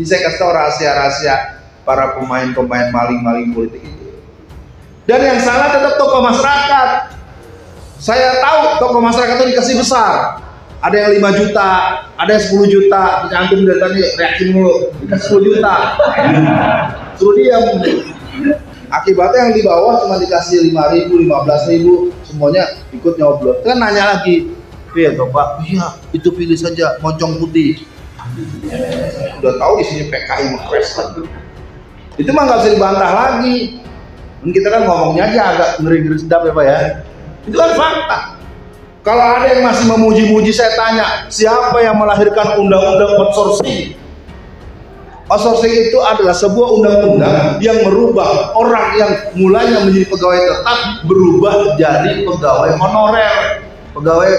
Ini saya kasih tahu rahasia-rahasia para pemain-pemain maling-maling politik itu. Dan yang salah tetap tokoh masyarakat. Saya tahu tokoh masyarakat itu dikasih besar. Ada yang 5 juta, ada yang 10 juta. Antum dari tadi reaksi mulu, dikasih 10 juta. Suruh diam. Akibatnya yang di bawah cuma dikasih 5.000, 15.000, semuanya ikut nyoblos. Kan nanya lagi, iya toh Pak, iya itu pilih saja moncong putih. Udah tahu di sini PKI mengkres lagi. Itu mah nggak bisa dibantah lagi. Dan kita kan ngomongnya aja agak ngeri-ngeri sedap ya Pak ya. Itu kan fakta. Kalau ada yang masih memuji-muji, saya tanya, siapa yang melahirkan undang-undang outsourcing? Outsourcing itu adalah sebuah undang-undang yang merubah orang yang mulanya menjadi pegawai tetap berubah jadi pegawai honorer, pegawai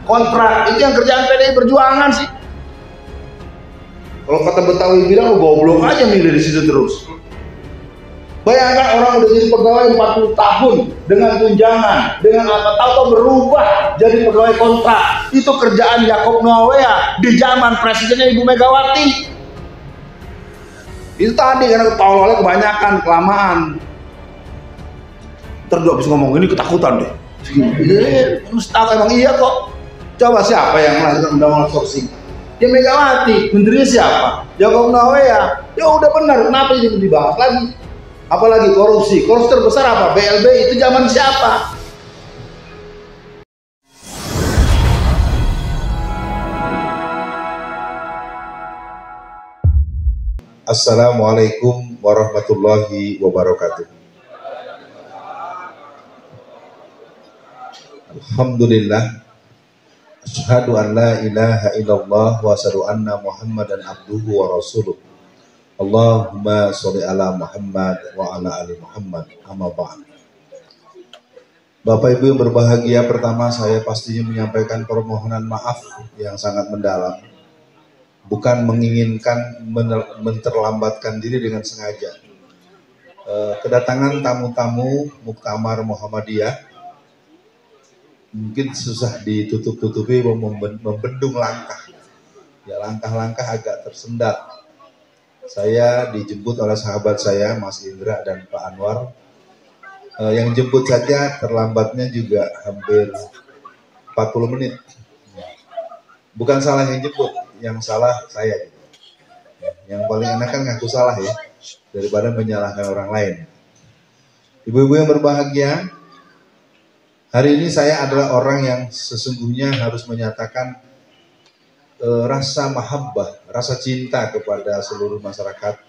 kontrak. Itu yang kerjaan PDI Perjuangan sih. Kalau kata Betawi bilang, goblok aja milih di situ terus. Bayangkan orang udah jadi pegawai 40 tahun dengan tunjangan, dengan apa tahu berubah jadi pegawai kontrak. Itu kerjaan Jakob Noawea di zaman presidennya Ibu Megawati. Itu tadi karena tololnya kebanyakan, kelamaan. Terus bisa ngomong ini ketakutan deh. Tahu emang iya kok. Coba siapa yang melahirkan undang-undang outsourcing? Ya Megawati. Menterinya siapa? Jakob Noawea. Ya udah benar. Kenapa ini dibahas lagi? Apalagi korupsi. Korupsi terbesar apa? BLB itu zaman siapa? Assalamualaikum warahmatullahi wabarakatuh. Alhamdulillah. Asyhadu an la ilaha illallah wa asyhadu anna Muhammadan abduhu wa rasuluh. Allahumma sholli ala Muhammad wa ala ali Muhammad. Amma ba'd. Bapak Ibu yang berbahagia, pertama saya pastinya menyampaikan permohonan maaf yang sangat mendalam. Bukan menginginkan menterlambatkan diri dengan sengaja. Kedatangan tamu-tamu Muktamar Muhammadiyah mungkin susah ditutup-tutupi, membendung langkah. Ya, langkah-langkah agak tersendat. Saya dijemput oleh sahabat saya Mas Indra dan Pak Anwar. Yang jemput saja terlambatnya juga hampir 40 menit. Bukan salah yang jemput, yang salah saya. Yang paling enak kan ngaku salah ya, daripada menyalahkan orang lain. Ibu-ibu yang berbahagia, hari ini saya adalah orang yang sesungguhnya harus menyatakan rasa mahabbah, rasa cinta kepada seluruh masyarakat.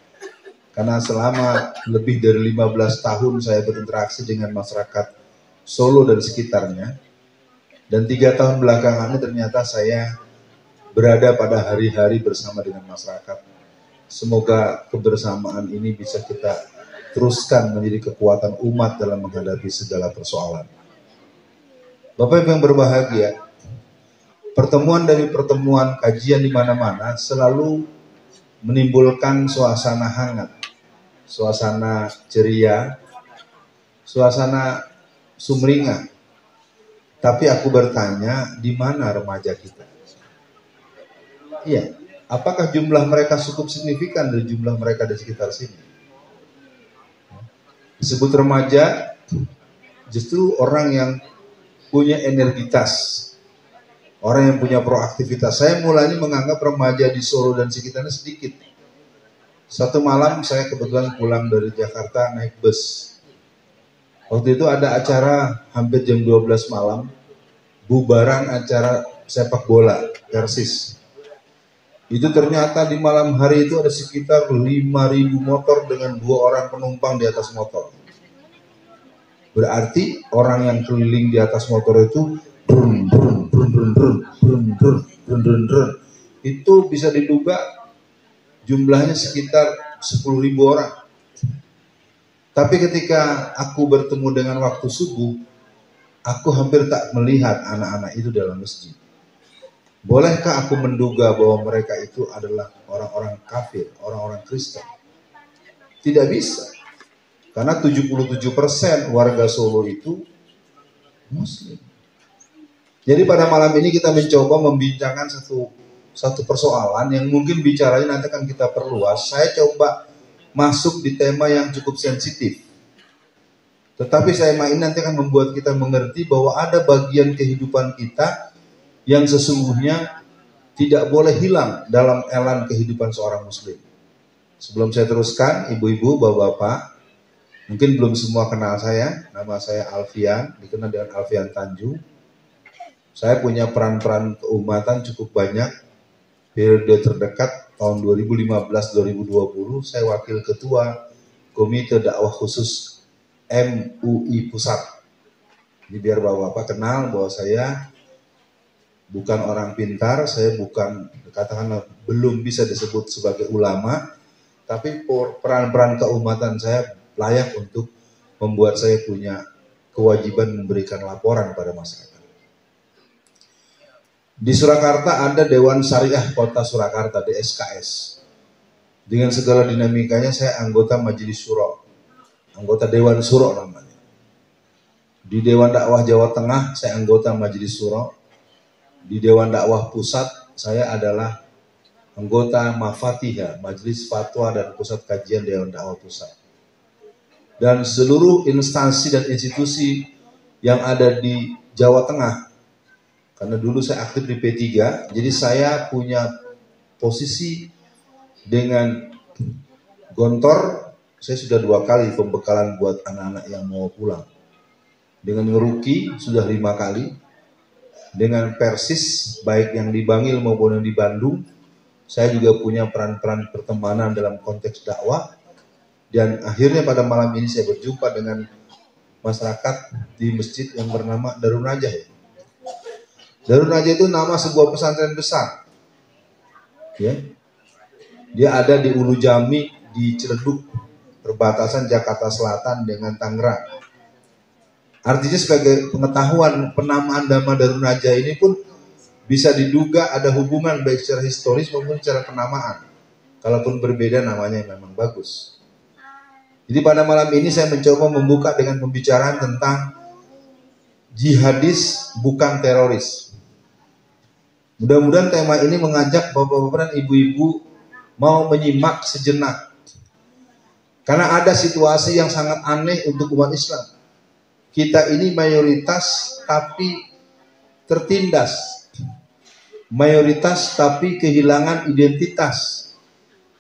Karena selama lebih dari 15 tahun saya berinteraksi dengan masyarakat Solo dan sekitarnya. Dan 3 tahun belakangan ini ternyata saya berada pada hari-hari bersama dengan masyarakat. Semoga kebersamaan ini bisa kita teruskan menjadi kekuatan umat dalam menghadapi segala persoalan. Bapak Ibu yang berbahagia, pertemuan demi pertemuan, kajian di mana-mana selalu menimbulkan suasana hangat, suasana ceria, suasana sumringah. Tapi aku bertanya, di mana remaja kita? Iya, apakah jumlah mereka cukup signifikan dari jumlah mereka di sekitar sini? Disebut remaja, justru orang yang punya energitas, orang yang punya proaktivitas. Saya mulanya menganggap remaja di Solo dan sekitarnya sedikit. Satu malam saya kebetulan pulang dari Jakarta naik bus. Waktu itu ada acara hampir jam 12 malam, bubaran acara sepak bola, Persis. Itu ternyata di malam hari itu ada sekitar 5.000 motor dengan 2 orang penumpang di atas motor. Berarti orang yang keliling di atas motor itu brun, brun, brun, brun, brun, brun, brun, brun, brun, brun. Itu bisa diduga jumlahnya sekitar 10.000 orang. Tapi ketika aku bertemu dengan waktu subuh, aku hampir tak melihat anak-anak itu dalam masjid. Bolehkah aku menduga bahwa mereka itu adalah orang-orang kafir, orang-orang Kristen? Tidak bisa. Karena 77% warga Solo itu Muslim. Jadi pada malam ini kita mencoba membincangkan satu persoalan yang mungkin bicaranya nanti akan kita perluas. Saya coba masuk di tema yang cukup sensitif. Tetapi tema ini nanti akan membuat kita mengerti bahwa ada bagian kehidupan kita yang sesungguhnya tidak boleh hilang dalam elan kehidupan seorang muslim. Sebelum saya teruskan, ibu-ibu, bapak-bapak, mungkin belum semua kenal saya. Nama saya Alfian, dikenal dengan Alfian Tanjung. Saya punya peran-peran keumatan cukup banyak. Periode terdekat tahun 2015-2020 saya wakil ketua Komite Dakwah Khusus MUI Pusat. Jadi biar bapak-bapak kenal bahwa saya bukan orang pintar, saya bukan, katakanlah belum bisa disebut sebagai ulama, tapi peran-peran keumatan saya layak untuk membuat saya punya kewajiban memberikan laporan pada masyarakat. Di Surakarta ada Dewan Syariah Kota Surakarta, DSKS. Dengan segala dinamikanya saya anggota Majelis Syuro, anggota Dewan Syuro namanya. Di Dewan Dakwah Jawa Tengah saya anggota Majelis Syuro. Di Dewan Dakwah Pusat saya adalah anggota Mafatiha, Majelis Fatwa dan Pusat Kajian Dewan Dakwah Pusat. Dan seluruh instansi dan institusi yang ada di Jawa Tengah. Karena dulu saya aktif di P3, jadi saya punya posisi dengan Gontor, saya sudah 2 kali pembekalan buat anak-anak yang mau pulang. Dengan Ngeruki sudah 5 kali, dengan Persis, baik yang di Bangil maupun yang di Bandung, saya juga punya peran-peran pertemanan dalam konteks dakwah. Dan akhirnya pada malam ini saya berjumpa dengan masyarakat di masjid yang bernama Darun Najah ya. Darun Najah itu nama sebuah pesantren besar. Ya. Dia ada di Ulu Jami di Ciledug, perbatasan Jakarta Selatan dengan Tangerang. Artinya sebagai pengetahuan penamaan nama Darun Najah ini pun bisa diduga ada hubungan baik secara historis maupun secara penamaan. Kalaupun berbeda namanya memang bagus. Jadi pada malam ini saya mencoba membuka dengan pembicaraan tentang jihadis bukan teroris. Mudah-mudahan tema ini mengajak bapak-bapak dan ibu-ibu mau menyimak sejenak. Karena ada situasi yang sangat aneh untuk umat Islam. Kita ini mayoritas tapi tertindas. Mayoritas tapi kehilangan identitas.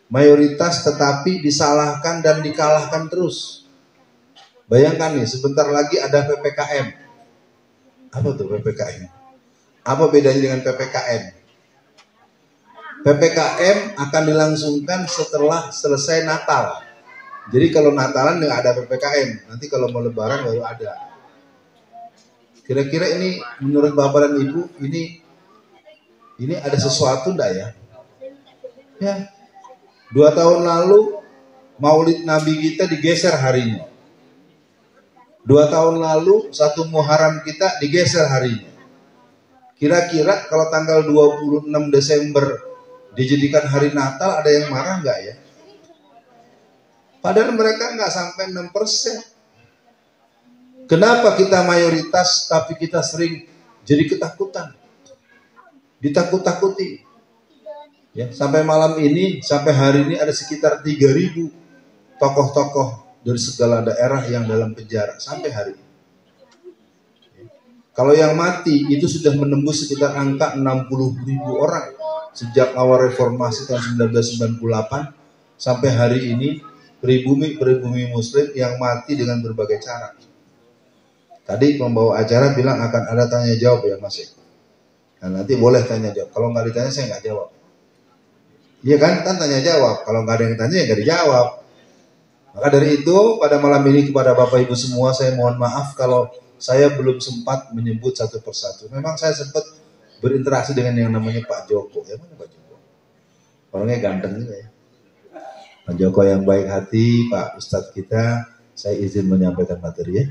Mayoritas tetapi disalahkan dan dikalahkan terus. Bayangkan nih, sebentar lagi ada PPKM. Apa tuh PPKM? Apa bedanya dengan PPKM? PPKM akan dilangsungkan setelah selesai Natal. Jadi kalau Natalan nggak ada PPKM, nanti kalau mau Lebaran baru ada. Kira-kira ini menurut Bapak dan Ibu ini ada sesuatu enggak ya? Ya. 2 tahun lalu Maulid Nabi kita digeser harinya. 2 tahun lalu 1 Muharram kita digeser harinya. Kira-kira kalau tanggal 26 Desember dijadikan hari Natal ada yang marah nggak ya? Padahal mereka nggak sampai 6%. Kenapa kita mayoritas tapi kita sering jadi ketakutan? Ditakut-takuti. Ya, sampai malam ini, sampai hari ini ada sekitar 3.000 tokoh-tokoh dari segala daerah yang dalam penjara sampai hari ini. Kalau yang mati itu sudah menembus sekitar angka 60.000 orang sejak awal reformasi tahun 1998 sampai hari ini pribumi Muslim yang mati dengan berbagai cara. Tadi pembawa acara bilang akan ada tanya jawab ya Mas. Nah, nanti boleh tanya jawab. Kalau nggak ditanya saya nggak jawab. Iya kan tanya jawab. Kalau nggak ada yang tanya ya nggak dijawab. Maka dari itu pada malam ini kepada Bapak Ibu semua saya mohon maaf kalau saya belum sempat menyebut satu persatu. Memang saya sempat berinteraksi dengan yang namanya Pak Joko. Ya mana Pak Joko? Orangnya ganteng juga ya. Pak Joko yang baik hati, Pak Ustadz kita, saya izin menyampaikan materi ya.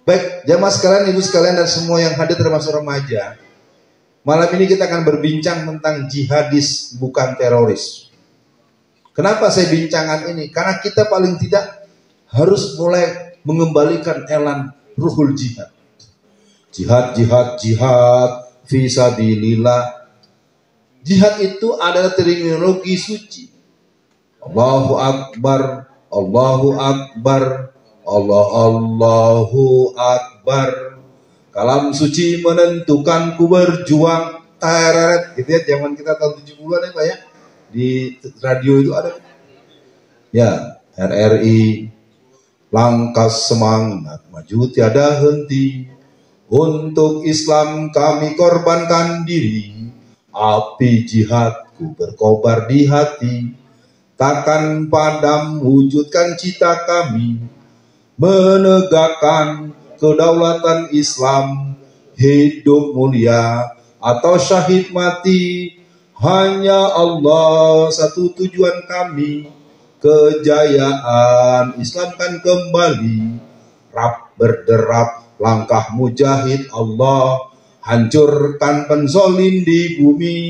Baik, jamaah sekalian, ibu sekalian dan semua yang hadir termasuk remaja. Malam ini kita akan berbincang tentang jihadis bukan teroris. Kenapa saya bincangkan ini? Karena kita paling tidak harus mulai mengembalikan elan ruhul jihad. Jihad, fisabilillah. Jihad itu adalah terminologi suci. Allahu Akbar, Allahu Akbar, Allahu Akbar. Kalam suci menentukan ku berjuang. Tararat, gitu ya, zaman kita tahun 70-an ya Pak ya. Di radio itu ada. Ya, RRI, langkah semangat, maju tiada henti. Untuk Islam kami korbankan diri. Api jihadku berkobar di hati. Takkan padam wujudkan cita kami. Menegakkan kedaulatan Islam. Hidup mulia atau syahid mati, hanya Allah satu tujuan kami. Kejayaan Islam kan kembali. Rap berderap langkah mujahid Allah, hancurkan penzolim di bumi.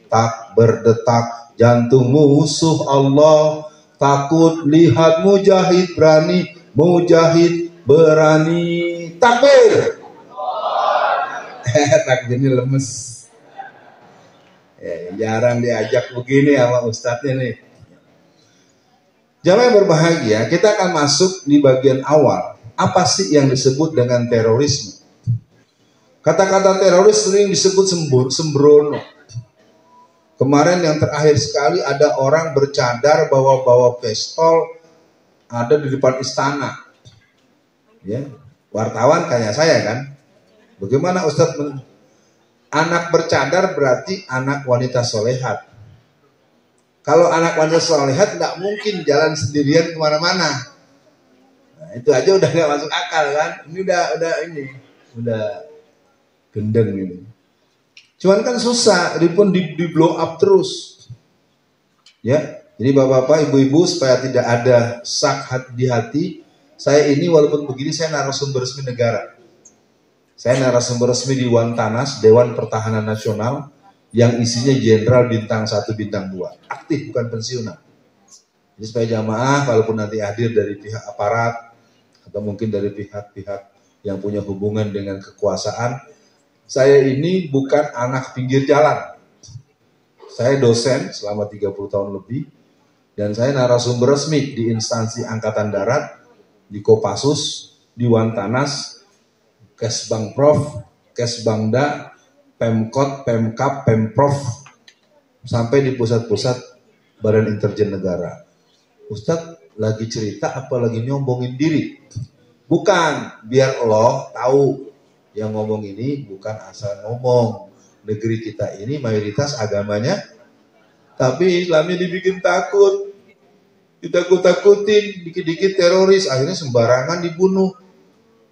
Tak berdetak jantung musuh Allah, takut lihat mujahid berani, mujahid berani. Takbir. Takbirnya lemes. Ya, jarang diajak begini sama ustadznya nih. Jamaah yang berbahagia, kita akan masuk di bagian awal. Apa sih yang disebut dengan terorisme? Kata-kata teroris sering disebut sembrono. Kemarin yang terakhir sekali ada orang bercadar bawa-bawa pistol ada di depan istana. Ya, wartawan kayak saya kan. Bagaimana Ustadz? Anak bercadar berarti anak wanita solehat. Kalau anak wanita solehat nggak mungkin jalan sendirian kemana-mana. Nah, itu aja udah nggak masuk akal kan? Ini udah gendeng ini. Cuman kan susah, ini pun di blow up terus. Ya, jadi bapak-bapak, ibu-ibu supaya tidak ada sak di hati, saya ini walaupun begini saya narasumber resmi negara. Saya narasumber resmi di Wantanas, Dewan Pertahanan Nasional, yang isinya jenderal bintang 1, bintang 2. Aktif, bukan pensiunan. Jadi supaya jamaah, walaupun nanti hadir dari pihak aparat, atau mungkin dari pihak-pihak yang punya hubungan dengan kekuasaan, saya ini bukan anak pinggir jalan. Saya dosen selama 30 tahun lebih, dan saya narasumber resmi di instansi Angkatan Darat, di Kopassus, di Wantanas, Kesbangprof, Kesbangda, Pemkot, Pemkap, Pemprov, sampai di pusat-pusat Badan Intelijen Negara. Ustadz lagi cerita apa lagi nyombongin diri? Bukan, biar Allah tahu yang ngomong ini bukan asal ngomong. Negeri kita ini mayoritas agamanya, tapi Islamnya dibikin takut. Ditakut-takutin, dikit-dikit teroris, akhirnya sembarangan dibunuh.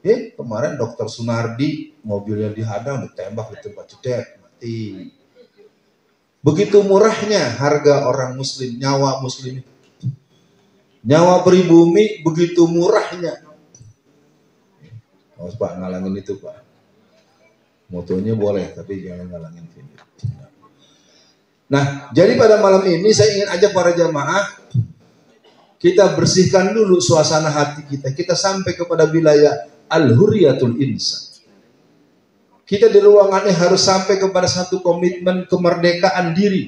Kemarin Dr. Sunardi mobilnya dihadang, ditembak di tempat jedek, mati. Begitu murahnya harga orang muslim, nyawa muslim. Nyawa pribumi begitu murahnya. Oh, Pak, ngalangin itu Pak. Motonya boleh, tapi jangan ngalangin video. Nah, jadi pada malam ini saya ingin ajak para jamaah, kita bersihkan dulu suasana hati kita. Kita sampai kepada wilayah Al-Hurriyatul Insan. Kita di ruangan ini harus sampai kepada satu komitmen kemerdekaan diri.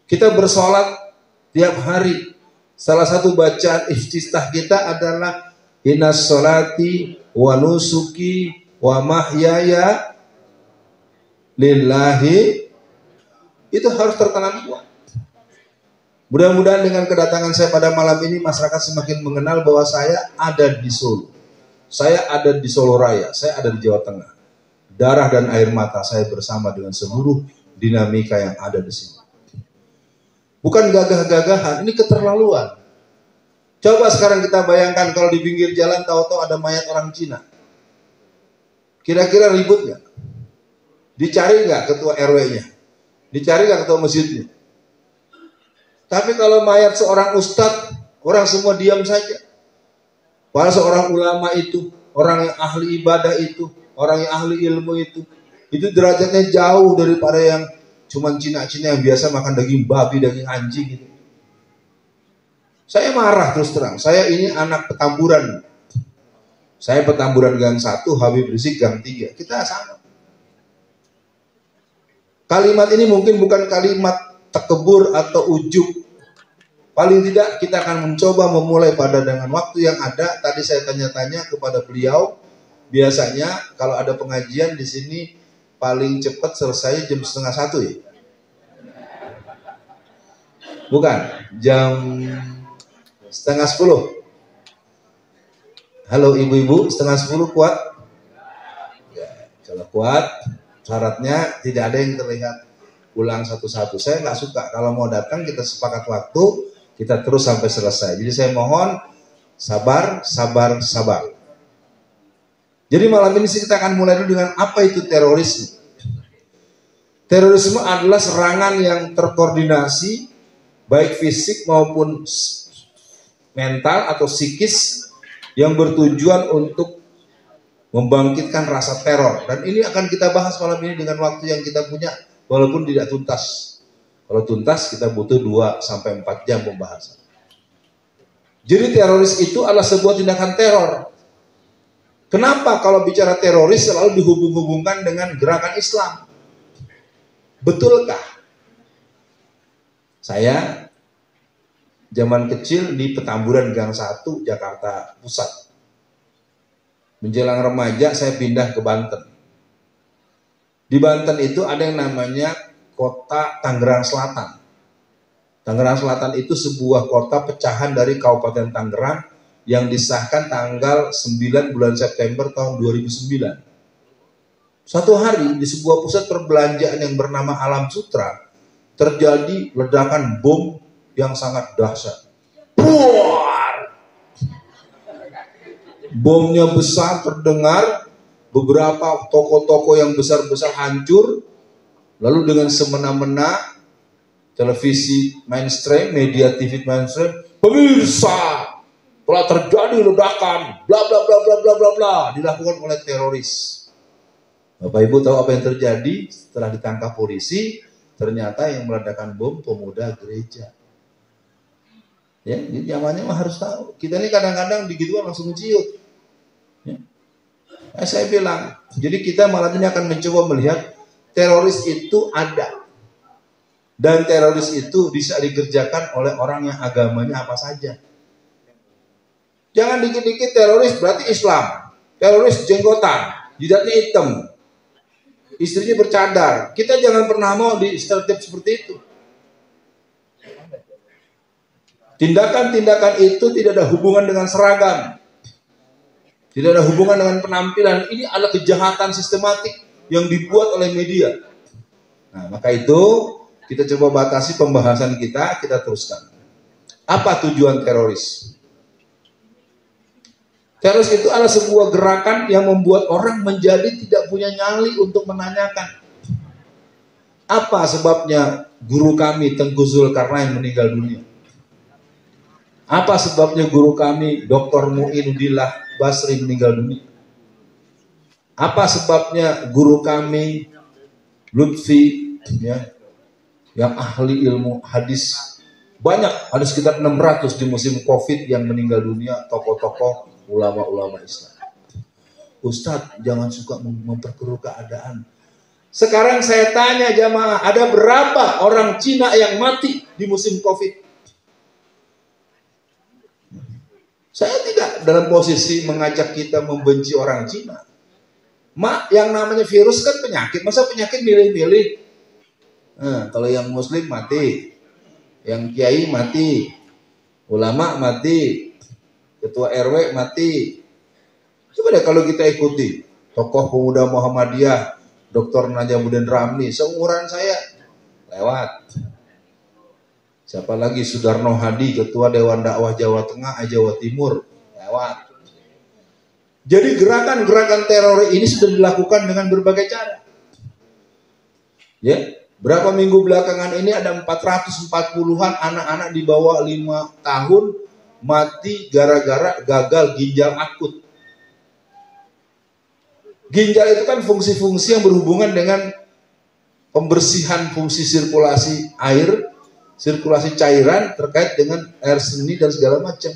Kita bersolat tiap hari. Salah satu bacaan iftitah kita adalah Innas sholati wa nusuki wa mahyaya lillahi. Itu harus tertanam kuat. Mudah-mudahan dengan kedatangan saya pada malam ini, masyarakat semakin mengenal bahwa saya ada di Solo. Saya ada di Solo Raya, saya ada di Jawa Tengah. Darah dan air mata saya bersama dengan seluruh dinamika yang ada di sini. Bukan gagah-gagahan, ini keterlaluan. Coba sekarang kita bayangkan kalau di pinggir jalan tahu-tahu ada mayat orang Cina. Kira-kira ribut nggak? Dicari nggak ketua RW-nya? Dicari nggak ketua masjidnya? Tapi kalau mayat seorang ustadz, orang semua diam saja. Padahal seorang ulama itu, orang yang ahli ibadah itu, orang yang ahli ilmu itu derajatnya jauh daripada yang cuman Cina-Cina yang biasa makan daging babi, daging anjing gitu. Saya marah terus terang. Saya ini anak Petamburan. Saya Petamburan Gang 1, Habib Rizik Gang 3. Kita sama. Kalimat ini mungkin bukan kalimat takbur atau ujub. Paling tidak kita akan mencoba memulai pada dengan waktu yang ada. Tadi saya tanya-tanya kepada beliau, biasanya kalau ada pengajian di sini paling cepat selesai jam 12:30 ya? Bukan, jam 9:30. Halo ibu-ibu, 9:30 kuat? Ya, kalau kuat, syaratnya tidak ada yang terlihat ulang satu-satu. Saya nggak suka kalau mau datang kita sepakat waktu, kita terus sampai selesai. Jadi saya mohon sabar. Jadi malam ini kita akan mulai dulu dengan apa itu terorisme. Terorisme adalah serangan yang terkoordinasi, baik fisik maupun mental atau psikis, yang bertujuan untuk membangkitkan rasa teror. Dan ini akan kita bahas malam ini dengan waktu yang kita punya, walaupun tidak tuntas. Kalau tuntas kita butuh 2-4 jam pembahasan. Jadi teroris itu adalah sebuah tindakan teror. Kenapa kalau bicara teroris selalu dihubung-hubungkan dengan gerakan Islam? Betulkah? Saya zaman kecil di Petamburan Gang 1, Jakarta Pusat. Menjelang remaja saya pindah ke Banten. Di Banten itu ada yang namanya Kota Tangerang Selatan. Tangerang Selatan itu sebuah kota pecahan dari Kabupaten Tangerang yang disahkan tanggal 9 bulan September tahun 2009. Suatu hari di sebuah pusat perbelanjaan yang bernama Alam Sutra terjadi ledakan bom yang sangat dahsyat. Puar! Bomnya besar terdengar, beberapa toko-toko yang besar-besar hancur, lalu dengan semena-mena televisi mainstream, media TV mainstream, pemirsa, telah terjadi ledakan, bla bla bla bla bla bla bla, dilakukan oleh teroris. Bapak Ibu tahu apa yang terjadi setelah ditangkap polisi? Ternyata yang meledakkan bom pemuda gereja. Ya, jadi zamannya mah harus tahu. Kita ini kadang-kadang digituan langsung ciut. Ya. Saya bilang, jadi kita malam ini akan mencoba melihat teroris itu ada. Dan teroris itu bisa dikerjakan oleh orang yang agamanya apa saja. Jangan dikit-dikit teroris berarti Islam. Teroris jenggotan, jidatnya hitam, istrinya bercadar. Kita jangan pernah mau di stereotip seperti itu. Tindakan-tindakan itu tidak ada hubungan dengan seragam. Tidak ada hubungan dengan penampilan. Ini adalah kejahatan sistematik yang dibuat oleh media. Nah, maka itu kita coba batasi pembahasan kita teruskan. Apa tujuan teroris? Teroris itu adalah sebuah gerakan yang membuat orang menjadi tidak punya nyali untuk menanyakan. Apa sebabnya guru kami Tengku Zulkarnain meninggal dunia? Apa sebabnya guru kami Dr. Mu'inudillah Basri meninggal dunia? Apa sebabnya guru kami Lutfi ya, yang ahli ilmu hadis? Banyak, ada sekitar 600 di musim Covid yang meninggal dunia, tokoh-tokoh ulama-ulama Islam. Ustadz, jangan suka memperkeruh keadaan. Sekarang saya tanya jamaah, ada berapa orang Cina yang mati di musim Covid? Saya tidak dalam posisi mengajak kita membenci orang Cina. Yang namanya virus kan penyakit. Masa penyakit milih-milih? Kalau yang muslim mati, yang kiai mati, ulama mati, ketua RW mati. Coba deh kalau kita ikuti tokoh pemuda Muhammadiyah, Dr. Najamuddin Ramli, seumuran saya, lewat. Siapa lagi? Sudarno Hadi, Ketua Dewan Dakwah Jawa Tengah, Jawa Timur, lewat. Jadi gerakan-gerakan teror ini sudah dilakukan dengan berbagai cara. Ya, berapa minggu belakangan ini ada 440-an anak-anak di bawah 5 tahun mati gara-gara gagal ginjal akut. Ginjal itu kan fungsi-fungsi yang berhubungan dengan pembersihan fungsi sirkulasi air, sirkulasi cairan terkait dengan air seni dan segala macam.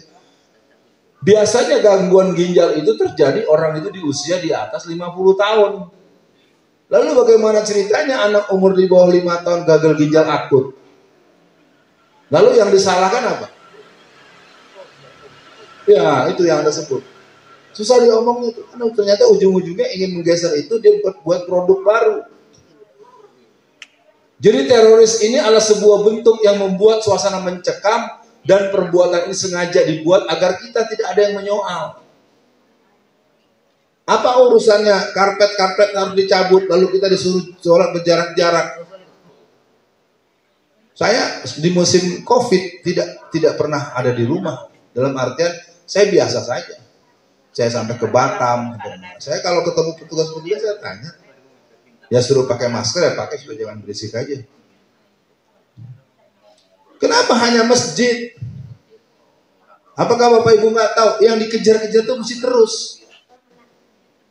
Biasanya gangguan ginjal itu terjadi orang itu di usia di atas 50 tahun. Lalu bagaimana ceritanya anak umur di bawah 5 tahun gagal ginjal akut? Lalu yang disalahkan apa? Ya, itu yang Anda sebut. Susah diomongnya tuh. Karena ternyata ujung-ujungnya ingin menggeser itu, dia buat produk baru. Jadi teroris ini adalah sebuah bentuk yang membuat suasana mencekam, dan perbuatan ini sengaja dibuat agar kita tidak ada yang menyoal. Apa urusannya karpet-karpet harus dicabut lalu kita disuruh sholat berjarak-jarak? Saya di musim Covid tidak pernah ada di rumah. Dalam artian saya biasa saja. Saya sampai ke Batam. Saya kalau ketemu petugas-petugas saya tanya, ya suruh pakai masker ya pakai, supaya jangan berisik aja. Kenapa hanya masjid? Apakah Bapak Ibu nggak tahu yang dikejar-kejar itu mesti terus?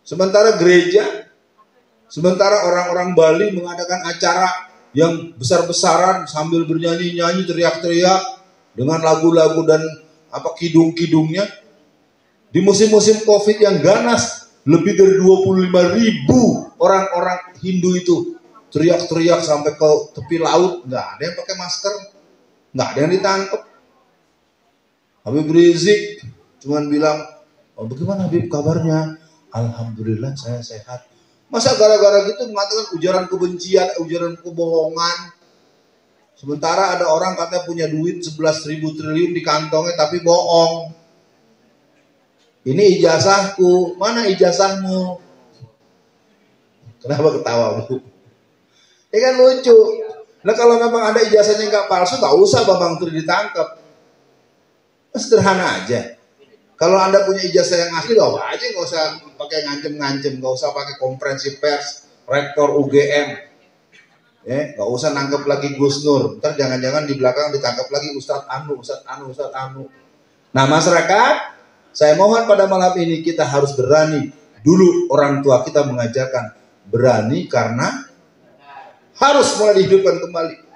Sementara gereja, sementara orang-orang Bali mengadakan acara yang besar-besaran sambil bernyanyi-nyanyi, teriak-teriak dengan lagu-lagu dan kidung-kidungnya. Di musim-musim Covid yang ganas, lebih dari 25.000 orang-orang Hindu itu teriak-teriak sampai ke tepi laut. Nggak ada yang pakai masker, nggak ada yang ditangkap. Habib Rizik cuman bilang, oh bagaimana Habib kabarnya? Alhamdulillah saya sehat. Masa gara-gara gitu mengatakan ujaran kebencian, ujaran kebohongan? Sementara ada orang katanya punya duit 11.000 triliun di kantongnya tapi bohong. Ini ijazahku, mana ijazahmu? Kenapa ketawa Bu? Ini kan lucu. Nah kalau memang ada ijazahnya nggak palsu, nggak usah Bambang Tri ditangkap. Sederhana aja. Kalau Anda punya ijazah yang asli, gak aja, nggak usah pakai ngancem-ngancem, nggak usah pakai konferensi pers, rektor UGM, ya, nggak usah nangkep lagi Gus Nur. Ntar jangan-jangan di belakang ditangkap lagi Ustadz Anu. Nah masyarakat, saya mohon pada malam ini kita harus berani. Dulu orang tua kita mengajarkan berani karena harus mulai dihidupkan kembali.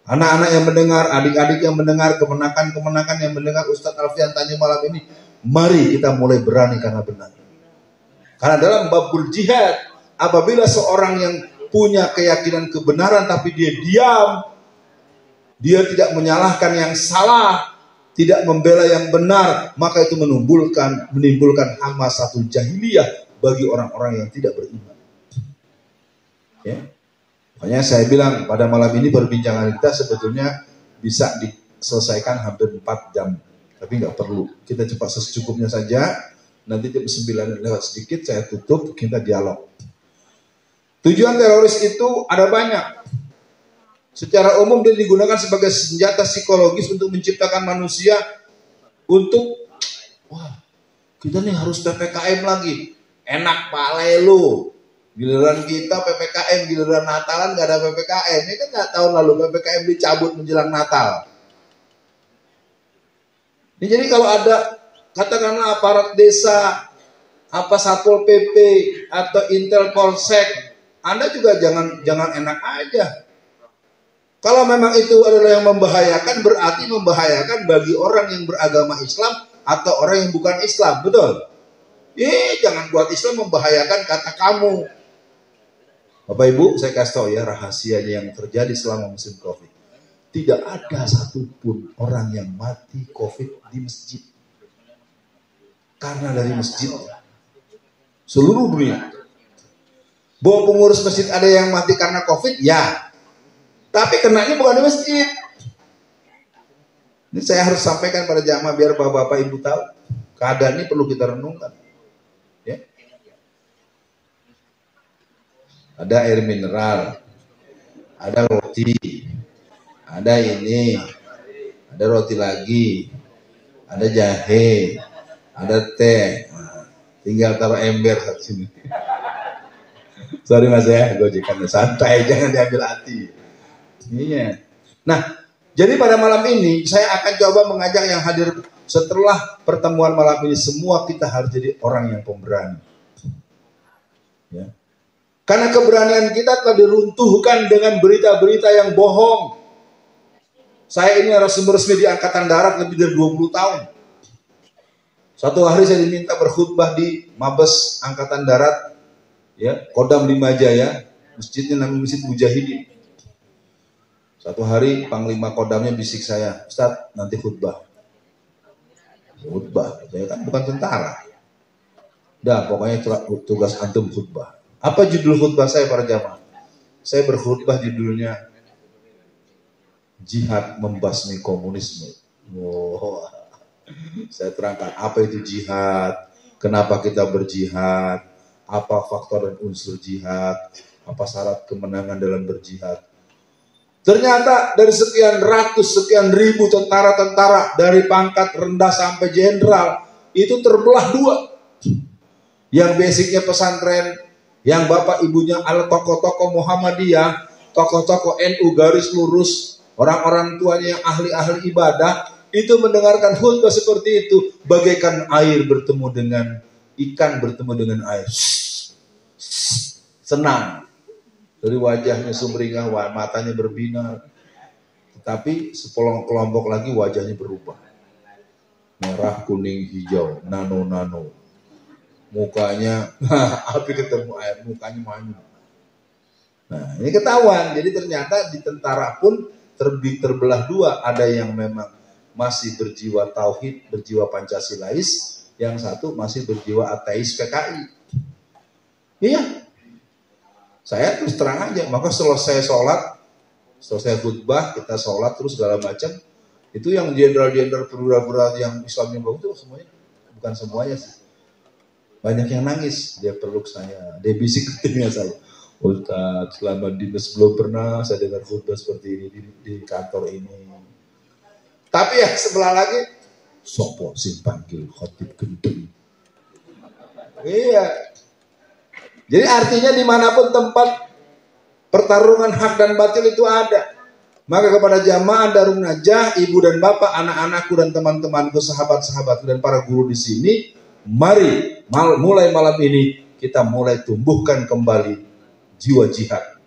Anak-anak yang mendengar, adik-adik yang mendengar, kemenakan-kemenakan yang mendengar Ustadz Alfian tanya malam ini, mari kita mulai berani karena benar. Karena dalam babul jihad, apabila seorang yang punya keyakinan kebenaran tapi dia diam, dia tidak menyalahkan yang salah, tidak membela yang benar, maka itu menimbulkan hamasatul jahiliyah bagi orang-orang yang tidak beriman. Ya. Makanya saya bilang pada malam ini perbincangan kita sebetulnya bisa diselesaikan hampir 4 jam. Tapi nggak perlu, kita cepat secukupnya saja. Nanti jam 9 lewat sedikit saya tutup, kita dialog. Tujuan teroris itu ada banyak. Secara umum dia digunakan sebagai senjata psikologis untuk menciptakan manusia untuk, wah kita nih harus PPKM lagi. Enak pale lu. Giliran kita PPKM, giliran Natalan gak ada PPKM. Ini kan gak tahun lalu PPKM dicabut menjelang Natal. Ini jadi kalau ada katakanlah aparat desa, Satpol PP atau Intel Polsek, Anda juga jangan enak aja. Kalau memang itu adalah yang membahayakan, berarti membahayakan bagi orang yang beragama Islam atau orang yang bukan Islam, betul? Jangan buat Islam membahayakan kata kamu. Bapak Ibu, saya kasih tahu ya rahasianya yang terjadi selama musim Covid. Tidak ada satupun orang yang mati Covid di masjid. Karena dari masjid. Seluruh dunia. Bahwa pengurus masjid ada yang mati karena Covid, ya. Tapi kenanya bukan di masjid. Ini saya harus sampaikan pada jamaah biar bapak-bapak ibu tahu. Keadaan ini perlu kita renungkan. Ya. Ada air mineral, ada roti, ada ini, ada roti lagi, ada jahe, ada teh. Tinggal taruh ember satu sini. Sorry mas ya, gojekannya santai, jangan diambil hati. Iya. Nah, jadi pada malam ini saya akan coba mengajak yang hadir setelah pertemuan malam ini, semua kita harus jadi orang yang pemberani. Ya. Karena keberanian kita telah diruntuhkan dengan berita-berita yang bohong. Saya ini narasumber resmi di Angkatan Darat lebih dari 20 tahun. Suatu hari saya diminta berkhutbah di Mabes Angkatan Darat ya, Kodam 5 Jaya, masjidnya namanya Masjid Mujahidin. Satu hari Panglima Kodamnya bisik saya, Ustadz nanti khutbah. Khutbah, saya kan bukan tentara. Dah pokoknya tugas antum khutbah. Apa judul khutbah saya para jamaah? Saya berkhutbah judulnya Jihad Membasmi Komunisme. Wow. Saya terangkan apa itu jihad, kenapa kita berjihad, apa faktor dan unsur jihad, apa syarat kemenangan dalam berjihad. Ternyata dari sekian ratus, sekian ribu tentara-tentara dari pangkat rendah sampai jenderal itu terbelah dua. Yang basicnya pesantren, yang bapak ibunya adalah tokoh-tokoh Muhammadiyah, tokoh-tokoh NU garis lurus, orang-orang tuanya yang ahli-ahli ibadah, itu mendengarkan khutbah seperti itu bagaikan air bertemu dengan ikan bertemu dengan air. Senang. Dari wajahnya sumringah, matanya berbinar. Tetapi sekelompok lagi wajahnya berubah. Merah, kuning, hijau, nano-nano. Mukanya, api ketemu air, mukanya manyun. Nah, ini ketahuan. Jadi ternyata di tentara pun terbelah dua. Ada yang memang masih berjiwa tauhid, berjiwa Pancasilais, yang satu masih berjiwa ateis PKI. Iya. Saya terus terang aja, maka selesai sholat, selesai khutbah, kita sholat terus segala macam. Itu yang jenderal-jenderal perwira-perwira yang Islamnya bagus itu semuanya, bukan semuanya sih. Banyak yang nangis, dia peluk saya, dia bisik ke telinga saya. Ustadz, selama dinas belum pernah saya dengar khutbah seperti ini di kantor ini. Tapi yang sebelah lagi, sopo sing panggil khotib gendeng. Iya. Jadi artinya dimanapun tempat pertarungan hak dan batil itu ada. Maka kepada jamaah Darun Najah, ibu dan bapak, anak-anakku dan teman-temanku, sahabat-sahabatku dan para guru di sini, mari mulai malam ini kita mulai tumbuhkan kembali jiwa jihad.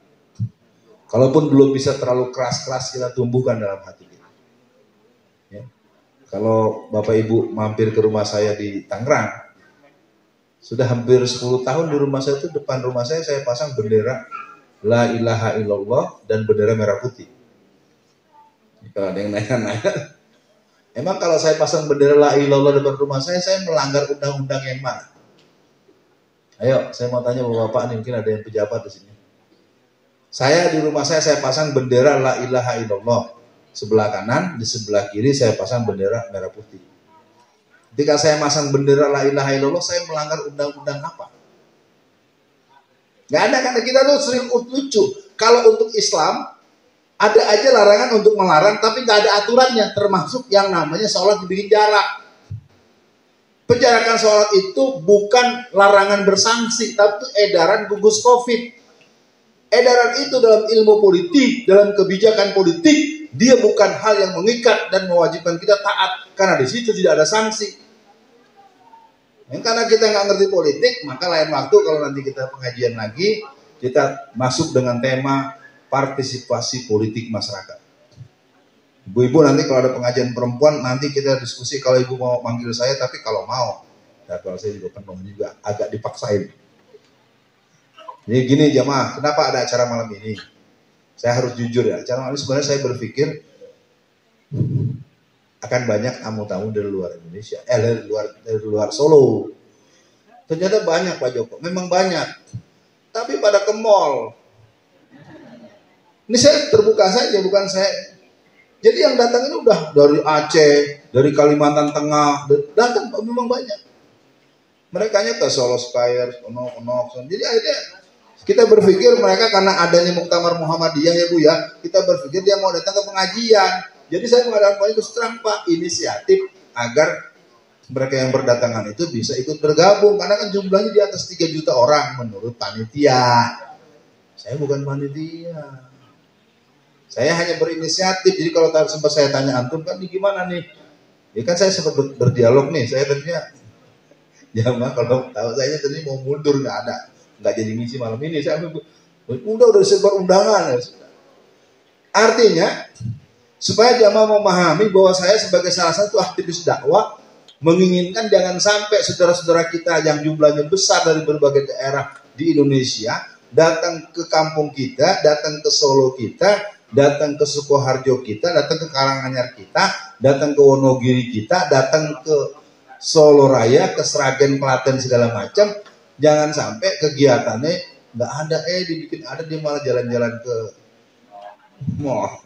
Kalaupun belum bisa terlalu keras-keras, kita tumbuhkan dalam hati kita. Ya. Kalau Bapak Ibu mampir ke rumah saya di Tangerang, sudah hampir 10 tahun di rumah saya itu, depan rumah saya pasang bendera La ilaha illallah dan bendera merah putih. Kalau ada yang nanya-nanya, emang kalau saya pasang bendera La ilaha illallah depan rumah saya melanggar undang-undang yang mana? Ayo, saya mau tanya Bapak nih, mungkin ada yang pejabat di sini. Saya di rumah saya pasang bendera La ilaha illallah. Sebelah kanan, di sebelah kiri saya pasang bendera merah putih. Ketika saya pasang bendera La ilaha illallah, saya melanggar undang-undang apa? Gak ada, karena kita tuh sering lucu. Kalau untuk Islam, ada aja larangan untuk melarang, tapi gak ada aturannya. Termasuk yang namanya sholat dibikin jarak. Penjarakan sholat itu bukan larangan bersanksi, tapi edaran gugus COVID. Edaran itu dalam ilmu politik, dalam kebijakan politik, dia bukan hal yang mengikat dan mewajibkan kita taat, karena di situ tidak ada sanksi. Karena kita nggak ngerti politik, maka lain waktu kalau nanti kita pengajian lagi, kita masuk dengan tema partisipasi politik masyarakat. Ibu-ibu nanti kalau ada pengajian perempuan, nanti kita diskusi kalau ibu mau manggil saya, tapi kalau mau, ya kalau saya juga penuh juga, agak dipaksain. Jadi gini jamaah, kenapa ada acara malam ini? Saya harus jujur ya, acara malam ini sebenarnya saya berpikir akan banyak tamu-tamu dari luar Indonesia, dari luar Solo. Ternyata banyak Pak Joko, memang banyak. Tapi pada ke mall. Ini saya terbuka saja, bukan saya. Jadi yang datang ini udah dari Aceh, dari Kalimantan Tengah, datang memang banyak. Merekanya ke Solo Spire, Jadi akhirnya kita berpikir mereka karena adanya Muktamar Muhammadiyah ya Bu ya, kita berpikir dia mau datang ke pengajian. Jadi saya mengadakan poin terus terang Pak, inisiatif agar mereka yang berdatangan itu bisa ikut bergabung. Karena kan jumlahnya di atas 3 juta orang menurut panitia. Saya bukan panitia. Saya hanya berinisiatif. Jadi kalau sempat saya tanya antum kan ini gimana nih? Ya kan saya sempat berdialog nih. Saya tadinya, ya mah kalau tahu saya tadi mau mundur nggak jadi ngisi malam ini. Saya udah disebar undangan. Artinya supaya jamaah memahami bahwa saya sebagai salah satu aktivis dakwah menginginkan jangan sampai saudara-saudara kita yang jumlahnya besar dari berbagai daerah di Indonesia, datang ke kampung kita, datang ke Solo kita, datang ke Sukoharjo kita, datang ke Karanganyar kita, datang ke Wonogiri kita, datang ke Solo Raya, ke Sragen, Klaten segala macam. Jangan sampai kegiatannya nggak ada, dibikin ada, dia malah jalan-jalan ke mall.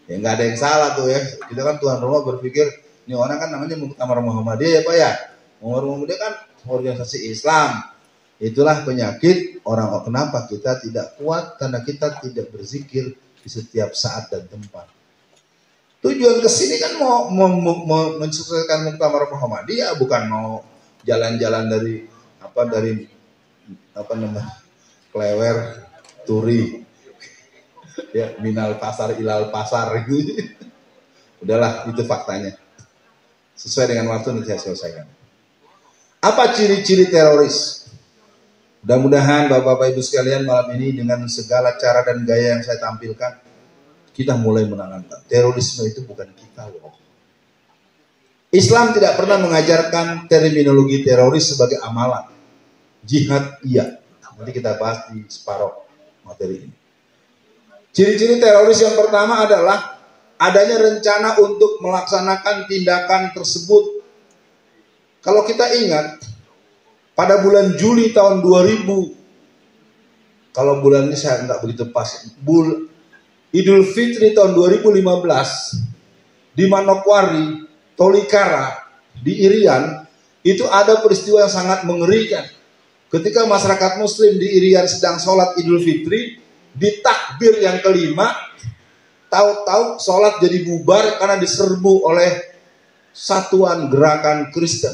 Ya nggak ada yang salah tuh ya. Kita kan tuan rumah berpikir, ini orang kan namanya Muktamar Muhammadiyah ya Pak ya. Muktamar Muhammadiyah kan organisasi Islam. Itulah penyakit orang. Kenapa kita tidak kuat? Karena kita tidak berzikir di setiap saat dan tempat. Tujuan kesini kan mau mensukseskan Muktamar Muhammadiyah, bukan mau jalan-jalan dari Klewer, Turi, ya, Minal Pasar, Ilal Pasar gitu. Udahlah, itu faktanya. Sesuai dengan waktu nanti saya selesaikan. Apa ciri-ciri teroris? Mudah-mudahan Bapak-Bapak Ibu sekalian malam ini dengan segala cara dan gaya yang saya tampilkan, kita mulai menanamkan terorisme itu bukan kita loh. Islam tidak pernah mengajarkan terminologi teroris sebagai amalan. Jihad iya. Nanti kita bahas di separuh materi ini. Ciri-ciri teroris yang pertama adalah adanya rencana untuk melaksanakan tindakan tersebut. Kalau kita ingat, pada bulan Juli tahun 2000, kalau bulan ini saya nggak begitu pas, Idul Fitri tahun 2015, di Manokwari, Tolikara, di Irian, itu ada peristiwa yang sangat mengerikan. Ketika masyarakat Muslim di Irian sedang sholat Idul Fitri, di takbir yang kelima, tahu-tahu sholat jadi bubar karena diserbu oleh satuan gerakan Kristen.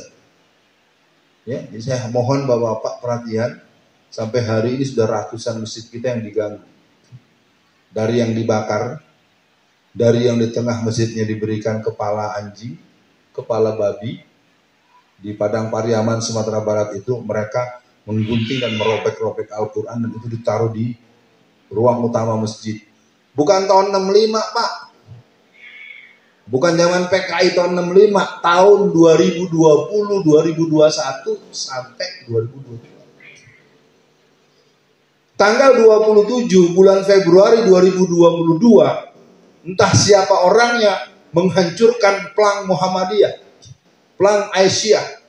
Ya, jadi saya mohon Bapak-Bapak perhatian, sampai hari ini sudah ratusan masjid kita yang diganggu. Dari yang dibakar, dari yang di tengah masjidnya diberikan kepala anjing, kepala babi. Di Padang Pariaman, Sumatera Barat itu mereka menggunting dan merobek-robek Al-Quran dan itu ditaruh di ruang utama masjid. Bukan tahun 65 Pak. Bukan zaman PKI tahun 65, tahun 2020, 2021 sampai 2022. Tanggal 27 bulan Februari 2022, entah siapa orangnya menghancurkan Plang Muhammadiyah, Plang Aisyah.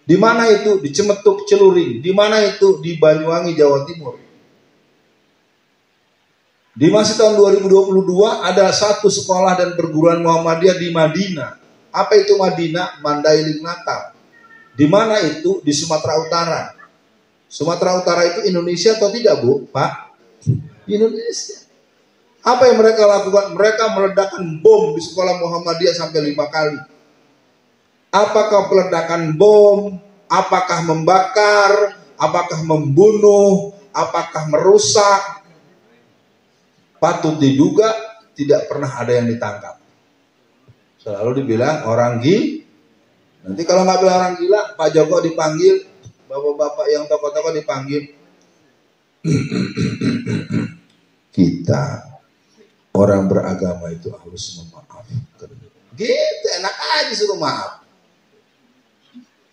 Di mana itu? Di Cemetuk Celuring. Di mana itu? Di Banyuwangi, Jawa Timur. Di masa tahun 2022 ada satu sekolah dan perguruan Muhammadiyah di Madinah. Apa itu Madinah? Mandailing Natal. Di mana itu? Di Sumatera Utara. Sumatera Utara itu Indonesia atau tidak Bu? Pak? Indonesia. Apa yang mereka lakukan? Mereka meledakkan bom di sekolah Muhammadiyah sampai 5 kali. Apakah peledakan bom? Apakah membakar? Apakah membunuh? Apakah merusak? Patut diduga tidak pernah ada yang ditangkap. Selalu dibilang orang gila. Nanti kalau nggak bilang orang gila, Pak Joko dipanggil, bapak-bapak yang tokoh-tokoh dipanggil. Kita orang beragama itu harus memaafkan. Gitu, enak aja suruh maaf.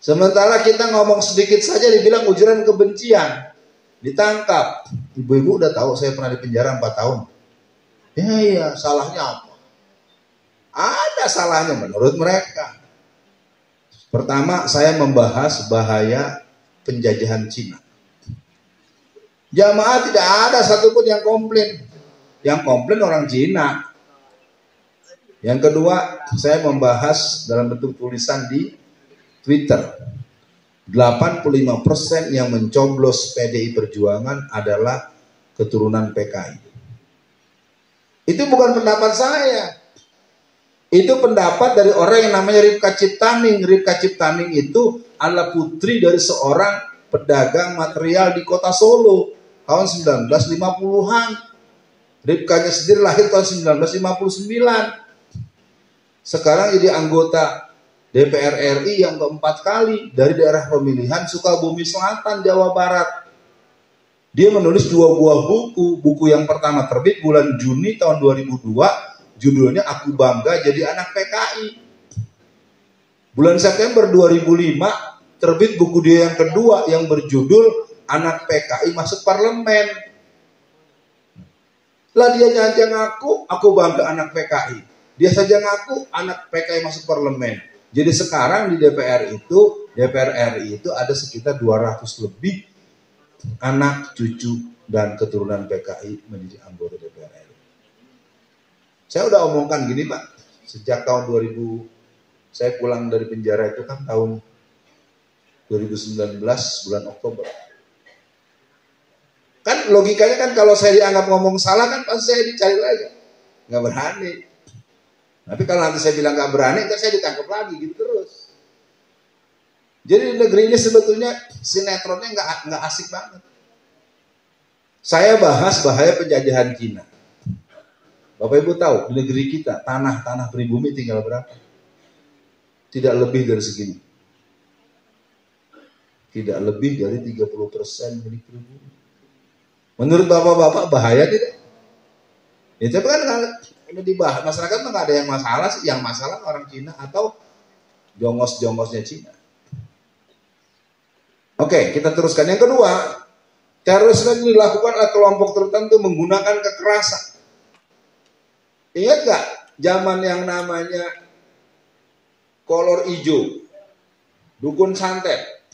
Sementara kita ngomong sedikit saja dibilang ujaran kebencian, ditangkap. Ibu-ibu udah tahu saya pernah di penjara 4 tahun. Ya, salahnya apa? Ada salahnya menurut mereka. Pertama, saya membahas bahaya penjajahan Cina. Jamaah tidak ada satupun yang komplain. Yang komplain orang Cina. Yang kedua, saya membahas dalam bentuk tulisan di Twitter. 85% yang mencoblos PDI Perjuangan adalah keturunan PKI. Itu bukan pendapat saya. Itu pendapat dari orang yang namanya Ripka Ciptaning. Ripka Ciptaning itu adalah putri dari seorang pedagang material di kota Solo tahun 1950-an. Ripkanya sendiri lahir tahun 1959. Sekarang jadi anggota DPR RI yang keempat kali dari daerah pemilihan Sukabumi Selatan, Jawa Barat. Dia menulis 2 buah buku. Buku yang pertama terbit bulan Juni tahun 2002. Judulnya Aku Bangga Jadi Anak PKI. Bulan September 2005 terbit buku dia yang kedua yang berjudul anak PKI masuk parlemen. Lah dia aja ngaku, aku bangga anak PKI. Dia saja ngaku anak PKI masuk parlemen. Jadi sekarang di DPR RI itu ada sekitar 200 lebih anak, cucu, dan keturunan PKI menjadi anggota DPR RI. Saya udah omongkan gini Pak, sejak tahun 2000, saya pulang dari penjara itu kan tahun 2019 bulan Oktober. Kan logikanya kan kalau saya dianggap ngomong salah kan pasti saya dicari lagi. Nggak berani. Tapi kalau nanti saya bilang nggak berani, kan saya ditangkap lagi gitu terus. Jadi di negeri ini sebetulnya sinetronnya nggak asik banget. Saya bahas bahaya penjajahan Cina. Bapak Ibu tahu di negeri kita tanah pribumi tinggal berapa? Tidak lebih dari segini. Tidak lebih dari 30% milik pribumi. Menurut bapak-bapak bahaya tidak? Ya tapi kan ini dibahas masyarakat nggak ada yang masalah sih, yang masalah orang Cina atau jongos-jongosnya Cina. Oke, kita teruskan. Yang kedua, terorisme dilakukan oleh kelompok tertentu menggunakan kekerasan. Ingat nggak zaman yang namanya kolor hijau, dukun santet,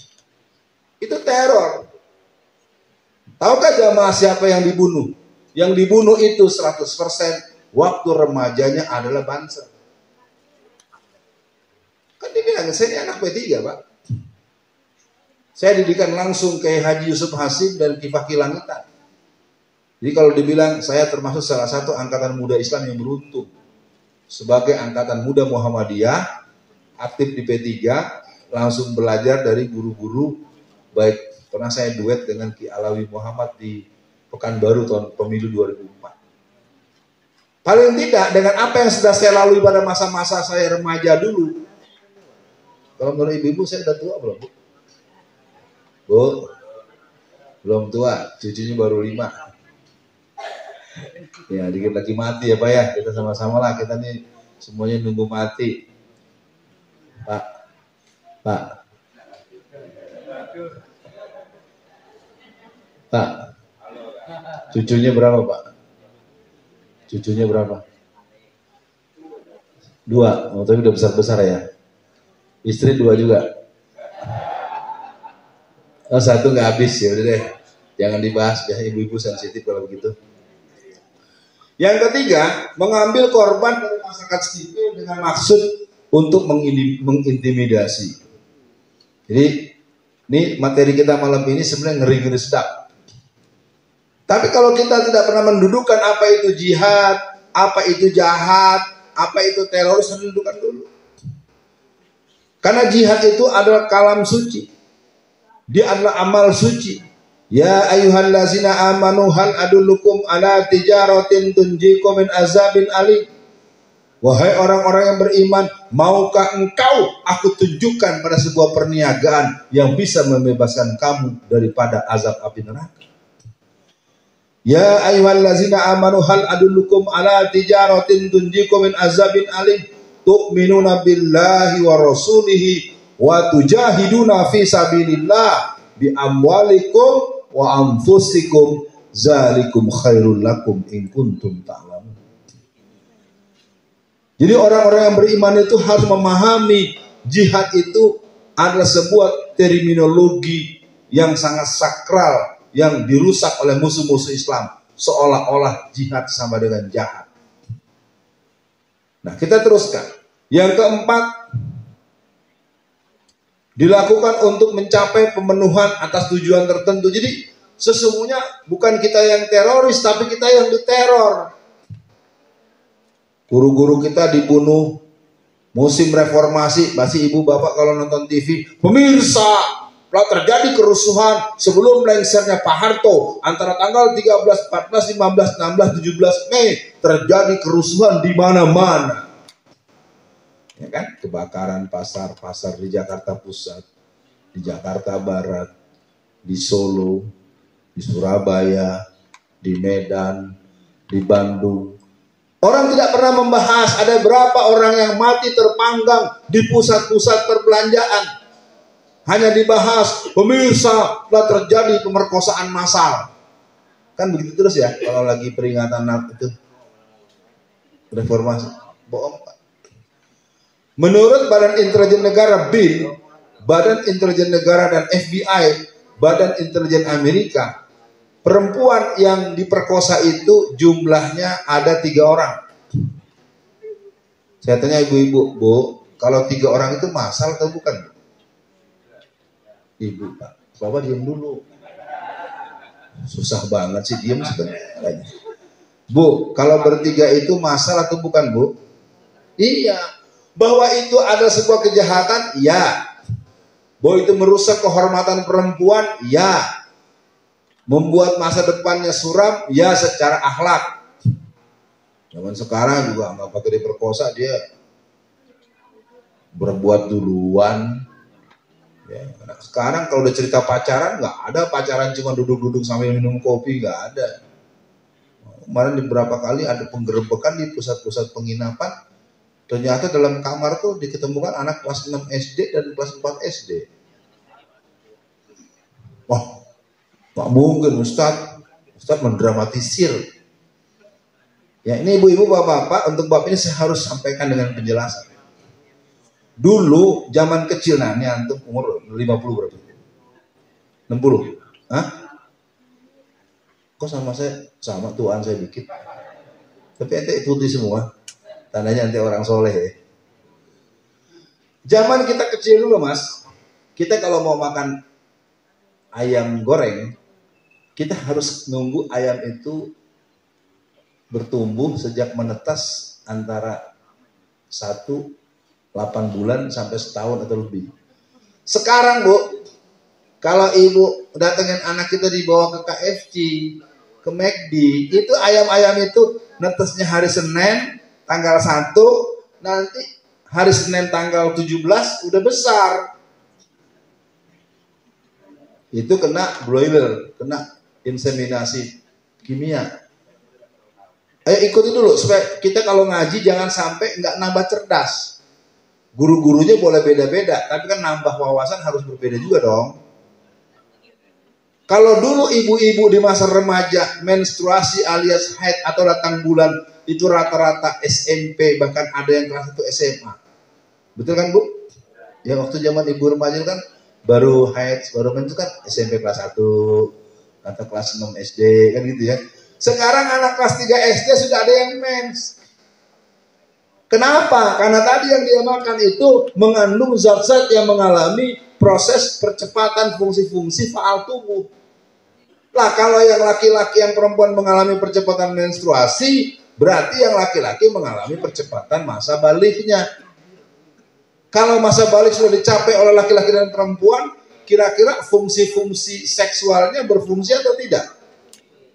itu teror. Tahukah jamaah siapa yang dibunuh? Yang dibunuh itu 100% waktu remajanya adalah Banser. Kan dia bilang, saya ini anak P3 Pak. Saya didikan langsung ke Haji Yusuf Hasim dan Kifah Kilangitan. Jadi kalau dibilang saya termasuk salah satu angkatan muda Islam yang beruntung. Sebagai angkatan muda Muhammadiyah, aktif di P3, langsung belajar dari guru-guru, baik pernah saya duet dengan Ki Alawi Muhammad di Pekanbaru tahun pemilu 2004. Paling tidak dengan apa yang sudah saya lalui pada masa-masa saya remaja dulu. Kalau menurut ibu-ibu saya udah tua belum Bu? Bu, belum tua, cucunya baru 5. Ya dikit lagi mati ya Pak ya, kita sama-sama lah, kita nih semuanya nunggu mati. Pak, cucunya berapa Pak? Cucunya berapa? 2, oh, tapi udah besar-besar ya. Istri 2 juga. Oh 1 nggak habis ya udah deh, jangan dibahas ya, ibu-ibu sensitif kalau begitu. Yang ketiga, mengambil korban dari masyarakat sipil dengan maksud untuk mengintimidasi. Jadi ini materi kita malam ini sebenarnya ngeri-ngeri sedap. Tapi kalau kita tidak pernah mendudukan apa itu jihad, apa itu jahat, apa itu teroris, harus mendudukan dulu. Karena jihad itu adalah kalam suci. Dia adalah amal suci. Ya ayyuhallazina amanu hal adullukum ala tijaratin tunjikum min azabin alim. Wahai orang-orang yang beriman, maukah engkau aku tunjukkan pada sebuah perniagaan yang bisa membebaskan kamu daripada azab api neraka. Ya ayyuhallazina amanu hal adullukum ala tijaratin tunjikum min azabin alim tu'minuna billahi wa rasulihi wa tujahiduna fi sabilillah bi amwalikum wa anfusikum zalikum khairul lakum in kuntum ta'lamun. Jadi orang-orang yang beriman itu harus memahami jihad itu adalah sebuah terminologi yang sangat sakral yang dirusak oleh musuh-musuh Islam, seolah-olah jihad sama dengan jahat. Nah, kita teruskan. Yang keempat, dilakukan untuk mencapai pemenuhan atas tujuan tertentu. Jadi sesungguhnya bukan kita yang teroris, tapi kita yang diteror. Guru-guru kita dibunuh, musim reformasi, pasti ibu bapak kalau nonton TV, pemirsa, telah terjadi kerusuhan sebelum lengsernya Pak Harto antara tanggal 13, 14, 15, 16, 17 Mei terjadi kerusuhan di mana-mana. Ya kan? Kebakaran pasar-pasar di Jakarta Pusat, di Jakarta Barat, di Solo, di Surabaya, di Medan, di Bandung. Orang tidak pernah membahas ada berapa orang yang mati terpanggang di pusat-pusat perbelanjaan. hanya dibahas pemirsa telah terjadi pemerkosaan massal. Kan begitu terus ya kalau lagi peringatan itu reformasi. Bohong Pak. Menurut Badan Intelijen Negara BIN, Badan Intelijen Negara dan FBI, Badan Intelijen Amerika, perempuan yang diperkosa itu jumlahnya ada 3 orang. Saya tanya ibu-ibu, Bu, kalau 3 orang itu massal atau bukan? Ibu, Pak, Bapak diam dulu. Susah banget sih diam sebenarnya. Bu, kalau bertiga itu massal atau bukan, Bu? Iya. Bahwa itu ada sebuah kejahatan, ya. Bahwa itu merusak kehormatan perempuan, ya. Membuat masa depannya suram, ya, secara akhlak. Zaman sekarang juga nggak pakai diperkosa, dia berbuat duluan. Ya. Sekarang kalau udah cerita pacaran, nggak ada pacaran cuma duduk-duduk sambil minum kopi, nggak ada. Kemarin beberapa kali ada penggerebekan di pusat-pusat penginapan. Ternyata dalam kamar tuh diketemukan anak kelas 6 SD dan kelas 4 SD. Wah, tak mungkin Ustadz mendramatisir. Ya ini ibu-ibu bapak-bapak, untuk bapak ini saya harus sampaikan dengan penjelasan. Dulu zaman kecil, nah ini antum umur 50 berapa? 60? Hah? Kok sama saya? Sama tuan saya dikit. Tapi ente putih semua. Tandanya nanti orang soleh ya. Zaman kita kecil dulu mas, kita kalau mau makan ayam goreng, kita harus nunggu ayam itu bertumbuh sejak menetas antara 8 bulan sampai setahun atau lebih. Sekarang Bu, kalau ibu datengin anak kita dibawa ke KFC, ke McD, itu ayam-ayam itu netesnya hari Senin tanggal 1, nanti hari Senin tanggal 17 udah besar. Itu kena broiler, kena inseminasi kimia. Ayo ikuti dulu supaya kita kalau ngaji jangan sampai nggak nambah cerdas. Guru-gurunya boleh beda-beda, tapi kan nambah wawasan harus berbeda juga dong. Kalau dulu ibu-ibu di masa remaja menstruasi alias haid atau datang bulan itu rata-rata SMP, bahkan ada yang kelas 1 SMA. Betul kan Bu? Ya waktu zaman ibu remaja kan baru haid, baru mens kan SMP kelas 1 atau kelas 6 SD kan gitu ya. Sekarang anak kelas 3 SD sudah ada yang mens. Kenapa? Karena tadi yang dia makan itu mengandung zat-zat yang mengalami proses percepatan fungsi-fungsi faal tubuh. Lah kalau yang laki-laki yang perempuan mengalami percepatan menstruasi, berarti yang laki-laki mengalami percepatan masa baliknya. Kalau masa balik sudah dicapai oleh laki-laki dan perempuan, kira-kira fungsi-fungsi seksualnya berfungsi atau tidak?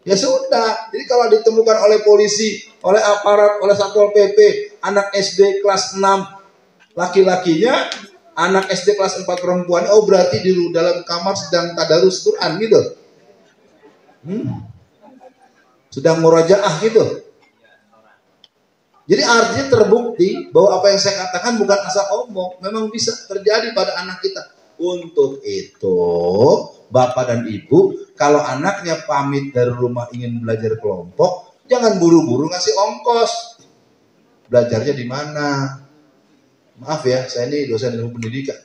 Ya sudah. Jadi kalau ditemukan oleh polisi, oleh aparat, oleh Satpol PP, anak SD kelas 6 laki-lakinya, anak SD kelas 4 perempuan, oh berarti di dalam kamar sedang tadarus Quran gitu. Sedang murajaah gitu. Jadi artinya terbukti bahwa apa yang saya katakan bukan asal omong, memang bisa terjadi pada anak kita. Untuk itu, bapak dan ibu, kalau anaknya pamit dari rumah ingin belajar kelompok, jangan buru-buru ngasih ongkos. Belajarnya di mana? Maaf ya, saya ini dosen ilmu pendidikan.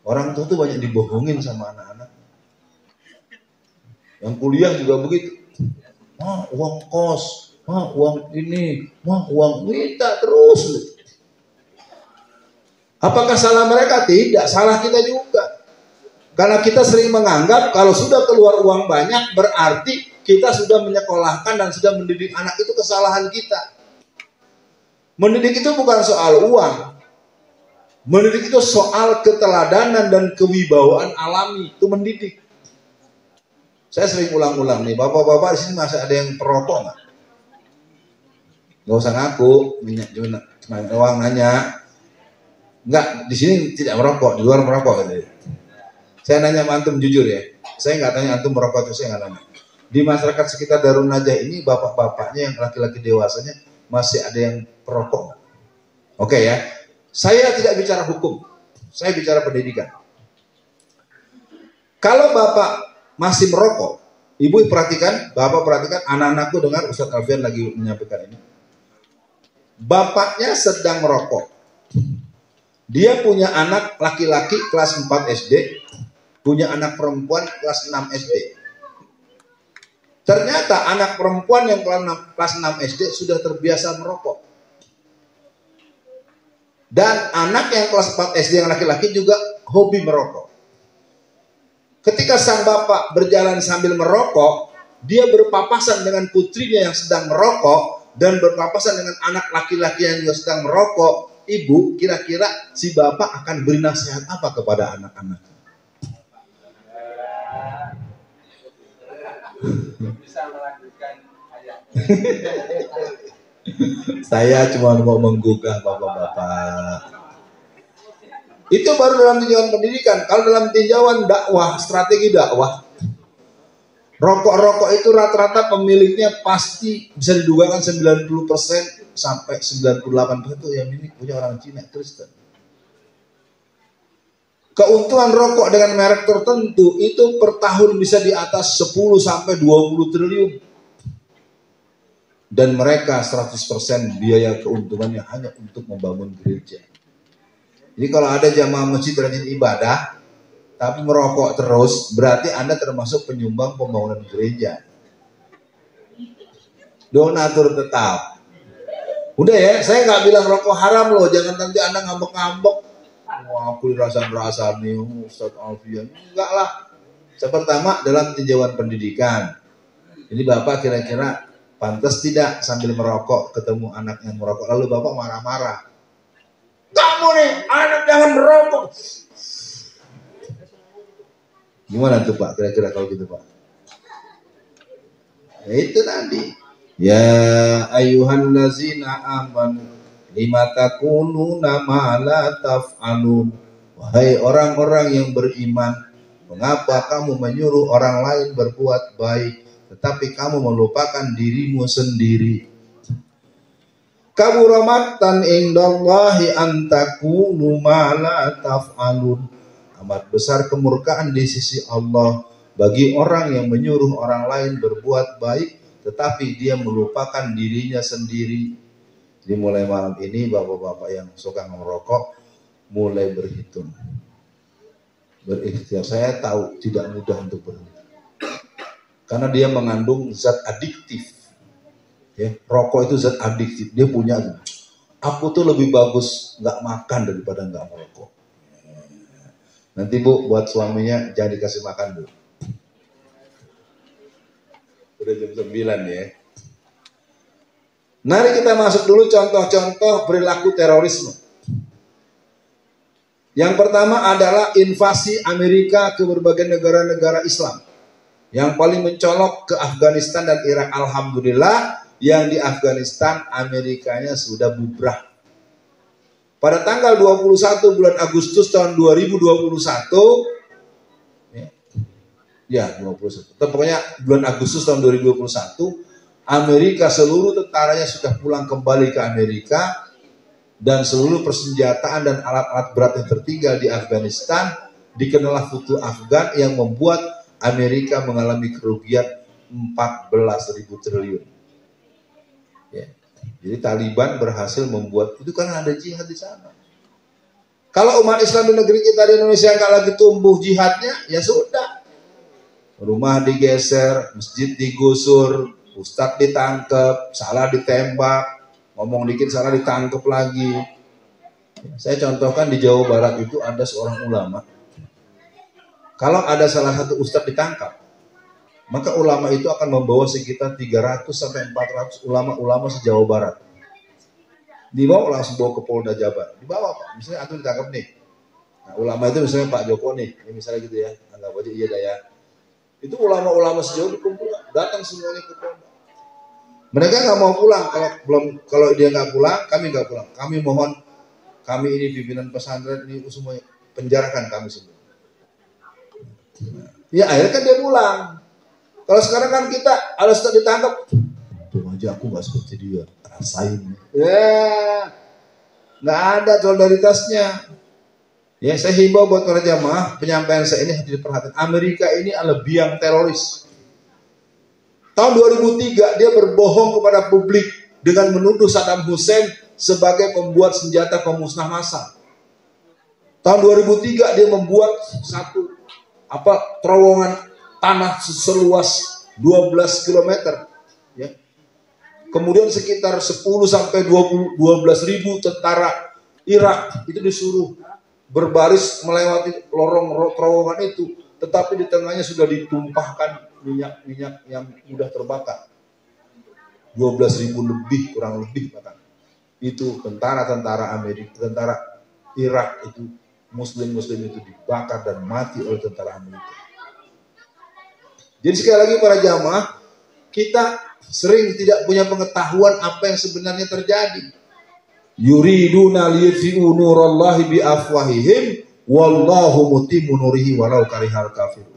Orang tua tuh banyak dibohongin sama anak-anak. Yang kuliah juga begitu. Mah uang kos, mah uang ini, mah uang minta terus. Apakah salah mereka? Tidak, salah kita juga. Karena kita sering menganggap kalau sudah keluar uang banyak berarti kita sudah menyekolahkan dan sudah mendidik anak, itu kesalahan kita. Mendidik itu bukan soal uang. Mendidik itu soal keteladanan dan kewibawaan alami, itu mendidik. Saya sering ulang-ulang nih, bapak-bapak di sini masih ada yang perokok nggak? Nggak usah ngaku, cuma uang nanya. Enggak, di sini tidak merokok, di luar merokok. Gitu. Saya nanya sama antum jujur ya, saya nggak tanya antum merokok itu, saya nggak nanya. Di masyarakat sekitar Darun Najah ini bapak-bapaknya yang laki-laki dewasanya masih ada yang perokok nggak? Oke ya, saya tidak bicara hukum, saya bicara pendidikan. Kalau bapak masih merokok, ibu perhatikan, bapak perhatikan, anak-anakku dengar Ustadz Alfian lagi menyampaikan ini. Bapaknya sedang merokok. Dia punya anak laki-laki kelas 4 SD, punya anak perempuan kelas 6 SD. Ternyata anak perempuan yang kelas 6 SD sudah terbiasa merokok. Dan anak yang kelas 4 SD yang laki-laki juga hobi merokok. Ketika sang bapak berjalan sambil merokok, dia berpapasan dengan putrinya yang sedang merokok dan berpapasan dengan anak laki-laki yang juga sedang merokok. Ibu, kira-kira si bapak akan beri nasihat apa kepada anak-anak? Bisa melanjutkan ayat. Saya cuma mau menggugah bapak-bapak. Itu baru dalam tinjauan pendidikan. Kalau dalam tinjauan dakwah, strategi dakwah, rokok-rokok itu rata-rata pemiliknya pasti bisa didugakan 90% sampai 98% itu yang ini punya orang Cina Kristen. Keuntungan rokok dengan merek tertentu itu per tahun bisa di atas 10 sampai 20 triliun. Dan mereka 100% biaya keuntungannya hanya untuk membangun gereja. Jadi kalau ada jamaah masjid rajin ibadah, tapi merokok terus, berarti Anda termasuk penyumbang pembangunan gereja. Donatur tetap. Udah ya, saya nggak bilang rokok haram loh, jangan nanti Anda ngambek-ngambek. Wah, aku dirasa-rasa nih, Ustadz Alfian. Enggak lah. Yang pertama dalam tinjauan pendidikan. Jadi Bapak kira-kira pantas tidak sambil merokok ketemu anak yang merokok, lalu Bapak marah-marah. Kamu nih, anak jangan merokok. Gimana tuh Pak, kira-kira kalau gitu Pak? Ya itu tadi. Ya ayuhan lazina amanu lima takununa ma la taf'alun. Wahai orang-orang yang beriman, mengapa kamu menyuruh orang lain berbuat baik, tetapi kamu melupakan dirimu sendiri? Kaburamatan indallahi antakunu ma la taf'alun. Amat besar kemurkaan di sisi Allah bagi orang yang menyuruh orang lain berbuat baik, tetapi dia melupakan dirinya sendiri. Jadi mulai malam ini bapak-bapak yang suka merokok mulai berhitung, berikhtiar. Saya tahu tidak mudah untuk berhenti, karena dia mengandung zat adiktif. Ya, rokok itu zat adiktif. Dia punya, aku tuh lebih bagus nggak makan daripada nggak merokok. Nanti Bu, buat suaminya jangan dikasih makan Bu. Udah jam 9 ya. Mari kita masuk dulu contoh-contoh perilaku terorisme. Yang pertama adalah invasi Amerika ke berbagai negara-negara Islam. Yang paling mencolok ke Afghanistan dan Irak. Alhamdulillah, yang di Afghanistan Amerikanya sudah bubrah. Pada tanggal 21 bulan Agustus tahun 2021, ya 21. Pokoknya bulan Agustus tahun 2021, Amerika seluruh tentaranya sudah pulang kembali ke Amerika dan seluruh persenjataan dan alat-alat berat yang tertinggal di Afghanistan dikenalah Futu Afgan yang membuat Amerika mengalami kerugian 14.000 triliun. Ya. Jadi Taliban berhasil membuat itu karena ada jihad di sana. Kalau umat Islam di negeri kita di Indonesia nggak lagi tumbuh jihadnya, ya sudah. Rumah digeser, masjid digusur, ustadz ditangkap, salah ditembak, ngomong dikit salah ditangkap lagi. Saya contohkan di Jawa Barat itu ada seorang ulama. Kalau ada salah satu ustadz ditangkap, maka ulama itu akan membawa sekitar 300 sampai 400 ulama-ulama se-Jawa Barat. Dibawa langsung bawa ke Polda Jabar. Dibawa Pak, misalnya aku ditangkap nih. Nah, ulama itu misalnya Pak Joko nih, misalnya gitu ya, anggap aja iya dah ya. Itu ulama-ulama sejauh dikumpul, datang semuanya ke Polda. Mereka nggak mau pulang kalau dia nggak pulang, kami nggak pulang. Kami mohon, kami ini pimpinan pesantren ini semuanya penjarakan kami semua. Ya akhirnya kan dia pulang. Kalau sekarang kan kita harus ditangkap, tuh aja aku nggak seperti dia, rasain. Ya nggak ada solidaritasnya. Ya, saya himbau buat para jamaah, penyampaian saya ini harus diperhatikan. Amerika ini adalah biang teroris. Tahun 2003 dia berbohong kepada publik dengan menuduh Saddam Hussein sebagai pembuat senjata pemusnah massal. Tahun 2003 dia membuat satu terowongan tanah seluas 12 km. Ya. Kemudian sekitar 10 sampai 12 ribu tentara Irak itu disuruh berbaris melewati lorong terowongan itu, tetapi di tengahnya sudah ditumpahkan minyak yang mudah terbakar. 12.000 lebih, kurang lebih bahkan. Itu tentara Amerika, tentara Irak itu, Muslim itu dibakar dan mati oleh tentara Amerika. Jadi sekali lagi para jamaah, kita sering tidak punya pengetahuan apa yang sebenarnya terjadi. Yuriduna liyutfi'u nurallahi biafwahihim wallahu mutimmu nurihi walau karihal kafirun.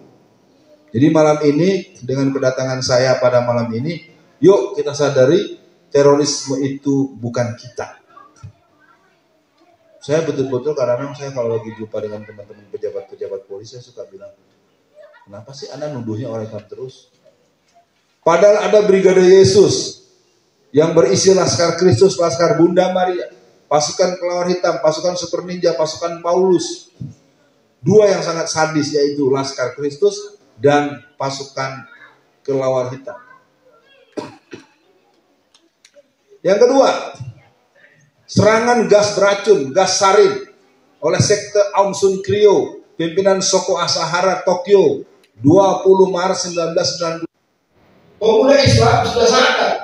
Jadi malam ini dengan kedatangan saya pada malam ini, yuk kita sadari terorisme itu bukan kita. Saya betul-betul kadang-kadang saya kalau lagi jumpa dengan teman-teman pejabat-pejabat polisi, saya suka bilang, kenapa sih Anda nuduhnya orang Islam terus? Padahal ada Brigade Yesus yang berisi Laskar Kristus, Laskar Bunda Maria, pasukan Kelawar Hitam, pasukan Super Ninja, pasukan Paulus. Dua yang sangat sadis yaitu Laskar Kristus dan pasukan Kelawar Hitam. Yang kedua, serangan gas beracun, gas sarin oleh sekte Aum Sun Krio, pimpinan Soko Asahara Tokyo, 20 Maret 1992. Pemuda Islam sudah sadar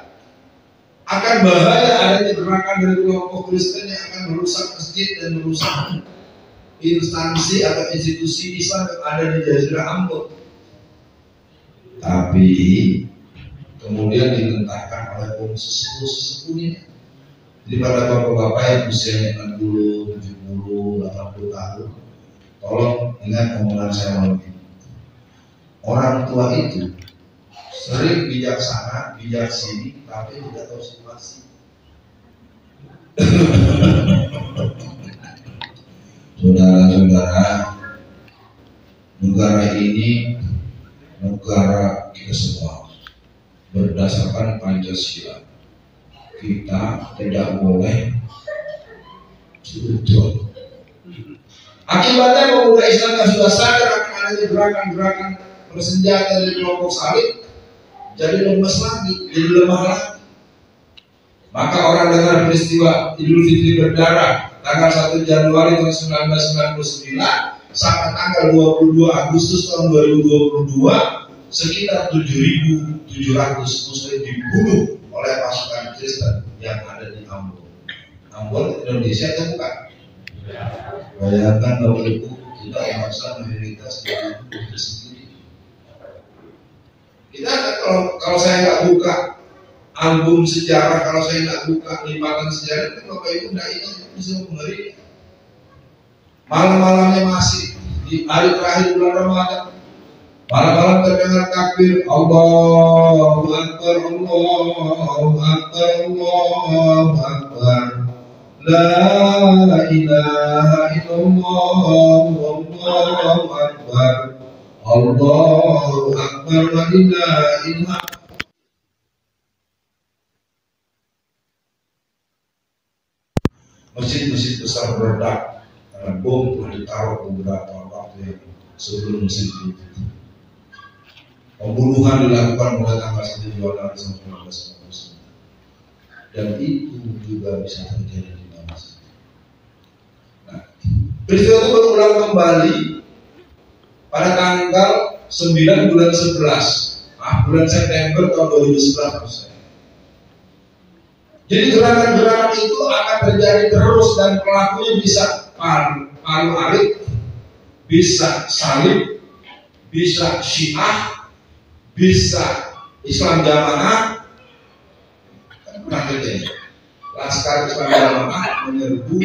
akan bahaya adanya gerakan dari kelompok Kristen yang akan merusak masjid dan merusak instansi atau institusi Islam yang ada di Jazirah Ambon. Tapi kemudian ditentangkan oleh kaum sesepuh-sesepuhnya. Jadi pada bapak-bapak yang usianya 60, 70, 80 tahun, tolong ingat omongan saya malam ini. Orang tua itu sering bijaksana, bijaksini, tapi tidak tahu situasi. Saudara-saudara, negara ini negara kita semua berdasarkan Pancasila. Kita tidak boleh sudut. Akibatnya pemuda Islam yang sudah sadar akan adanya gerakan-gerakan bersenjata dari kelompok salib jadi lemes lagi, jadi lemah lagi. Maka orang dengar peristiwa Idul Fitri berdarah tanggal 1 Januari tahun 1999 sampai tanggal 22 Agustus tahun 2022 sekitar 7.700 Muslim dibunuh oleh pasukan Kristen yang ada di Ambon. Ambon Indonesia itu bukan? Bayangkan Bapak Ibu, kita merasa mayoritas di Ambon itu sendiri. Kita kalau saya nggak buka album sejarah, kalau saya nggak buka lipatan sejarah, itu Bapak Ibu nggak ingat bisa mengeri. Malam-malamnya masih di hari terakhir bulan Ramadan. Malam-malam terdengar takbir Allahu Akbar, Allahu Akbar, Allahu Akbar, La ilaha illallah, Allahu Akbar, Allahu Akbar, wa lillahil hamd. Masjid-masjid besar meledak karena bom telah ditaruh beberapa waktu yang sebelum musim itu. Pembunuhan dilakukan mulai tanggal 1 Januari sampai 1999. Dan itu juga bisa terjadi di mana saja. Nah, peristiwa itu berulang kembali pada tanggal 9 bulan 11, bulan September tahun 2011. Jadi gerakan-gerakan itu akan terjadi terus dan pelakunya bisa palu arit, bisa salib, bisa Syiah, bisa Islam Jamaah. Pernah terjadi. Laskar Islam Jamaah menyerbu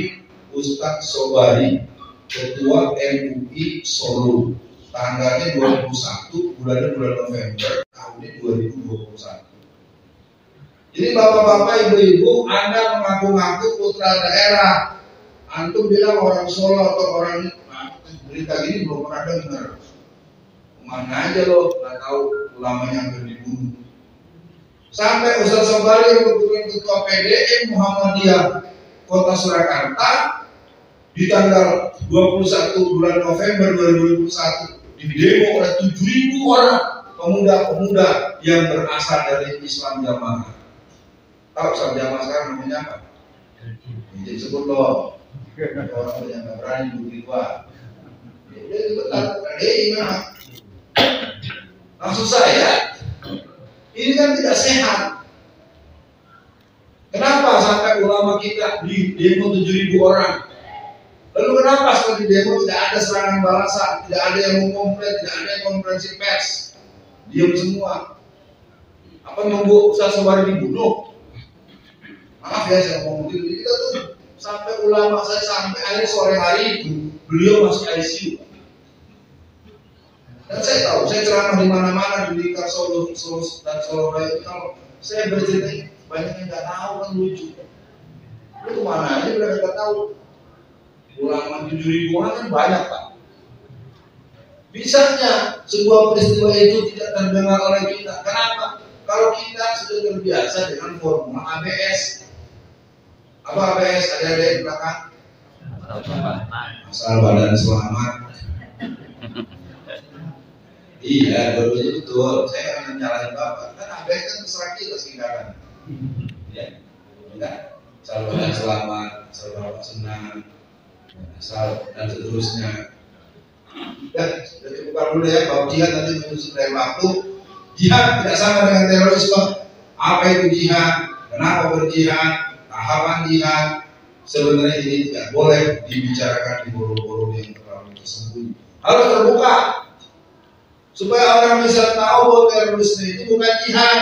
Ustadz Sobari, Ketua MUI Solo, tanggalnya 21 bulan November tahun 2021. Jadi bapak-bapak, ibu-ibu, Anda mengaku-ngaku putra daerah. Antum bilang orang Solo atau orang berita gini belum pernah dengar. Kemana aja lo, nggak tahu ulamanya hampir dibunuh. Sampai Ustaz Sobari yang kebetulan ketua PDM Muhammadiyah Kota Surakarta di tanggal 21 bulan November 2021 didemo oleh 7.000 orang pemuda-pemuda yang berasal dari Islam Jamaah. Tahu Islam Jamaah sekarang namanya apa? Jadi sebut loh. Orang yang nggak berani bukti gua. Dia betul. Dia gimana? Maksud saya, ini kan tidak sehat. Kenapa sampai ulama kita di demo 7.000 orang? Lalu kenapa setelah di demo tidak ada serangan balasan, tidak ada yang mengkomplain, tidak ada yang konferensi pers, diam semua? Apa nunggu Ustaz Sobari dibunuh? Maaf ya saya ngomong gitu, kita tuh sampai ulama saya sampai akhir sore hari itu beliau masuk ICU. Dan saya tahu, saya ceramah di mana-mana di Blitar, Solo dan Solo Raya itu kalau saya bercerita banyak yang nggak tahu kan lucu. Lu kemana aja udah nggak tahu. Ulama 7.000 orang kan banyak Pak. Bisanya sebuah peristiwa itu tidak terdengar oleh kita. Kenapa? Kalau kita sudah terbiasa dengan formula ABS. Apa ABS? Ada di belakang. Asal badan selamat. Iya, betul. Saya akan nyalahin Bapak. Kan ABS kan terserah kita sekarang. Ya, enggak. Asal badan selamat, asal Bapak senang, asal dan seterusnya. Dan bukan dulu ya, bahwa jihad nanti menyusun dari waktu. Jihad tidak sama dengan terorisme. Apa itu jihad? Kenapa berjihad? Tahapan jihad. Sebenarnya ini tidak boleh dibicarakan di forum-forum yang terlalu tersembunyi. Harus terbuka supaya orang bisa tahu bahwa terorisme itu bukan jihad.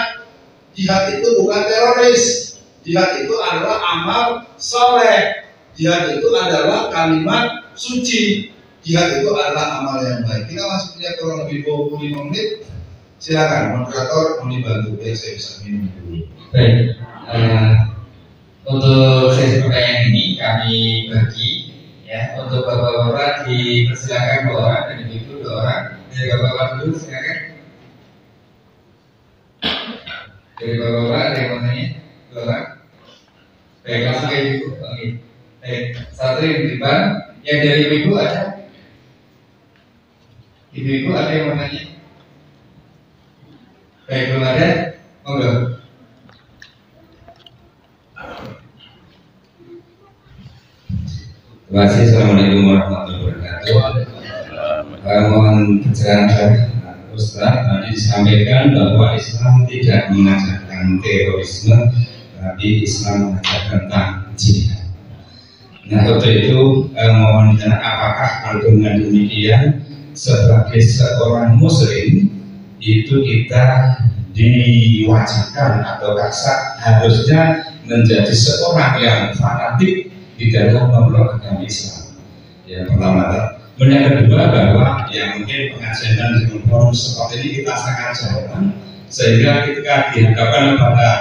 Jihad itu bukan teroris. Jihad itu adalah amal soleh. Jihad itu adalah kalimat suci. Jihad itu adalah amal yang baik. Kita masih punya kurang lebih 25 menit. Silakan moderator mau dibantu biar saya bisa minum dulu. Baik, untuk sesi pertanyaan ini kami bagi ya untuk bapak-bapak dipersilakan 2 orang dan ibu 2 orang. Dari bapak-bapak dulu silakan. Dari bapak-bapak ada yang mau tanya 2 orang. Baik, langsung ke ibu. Oke. Baik, satu yang di depan. Yang dari ibu ada? Ibu ada yang mau tanya? Baik, belum ada? Monggo. Terima kasih. Assalamualaikum warahmatullahi wabarakatuh. Mohon pencerahan Ustaz. Tadi disampaikan bahwa Islam tidak mengajarkan terorisme, tapi Islam mengajarkan tentang jihad. Nah, untuk itu mohon ditanya apakah kalau dengan demikian sebagai seorang Muslim itu kita diwajibkan atau harusnya menjadi seorang yang fanatik di dalam memeluk agama Islam. Ya, pertama. Yang kedua bahwa yang mungkin pengajian dan forum seperti ini kita sangat jarang, sehingga ketika dihadapkan pada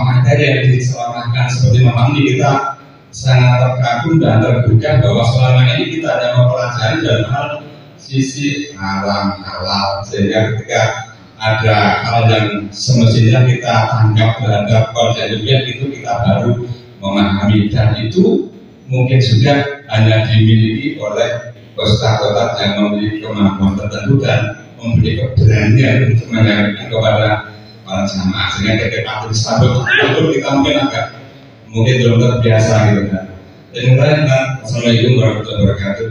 materi yang diselamatkan seperti memang ini kita sangat terkagum dan tergugah bahwa selama ini kita ada mempelajari dalam hal sisi alam halal, sehingga ketika ada hal yang semestinya kita tanggap terhadap konsep itu kita baru memahami, dan itu mungkin juga hanya dimiliki oleh ustadz-ustadz yang memiliki kemampuan tertentu dan memiliki keberanian untuk menyampaikan kepada para jamaah, sehingga ketika disambut kita mungkin belum terbiasa gitu kan. Kemudian Assalamualaikum warahmatullahi wabarakatuh.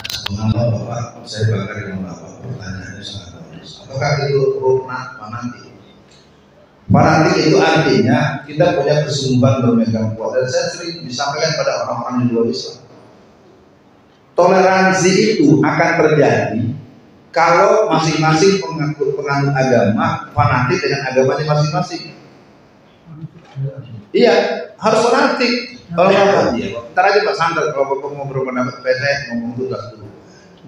Subhanallah Bapak, saya bakal dengan Bapak pertanyaannya sangat bagus. Apakah itu rukna fanatik? Fanatik itu artinya kita punya kesungguhan bermegang kuat, dan saya sering disampaikan pada orang-orang di luar Islam. Toleransi itu akan terjadi kalau masing-masing penganut agama fanatik dengan agamanya masing-masing. Iya, harus fanatik. Kalau nggak, ntar aja Pak santai. Kalau Bapak mau berpendapat, saya ngomong tugas dulu.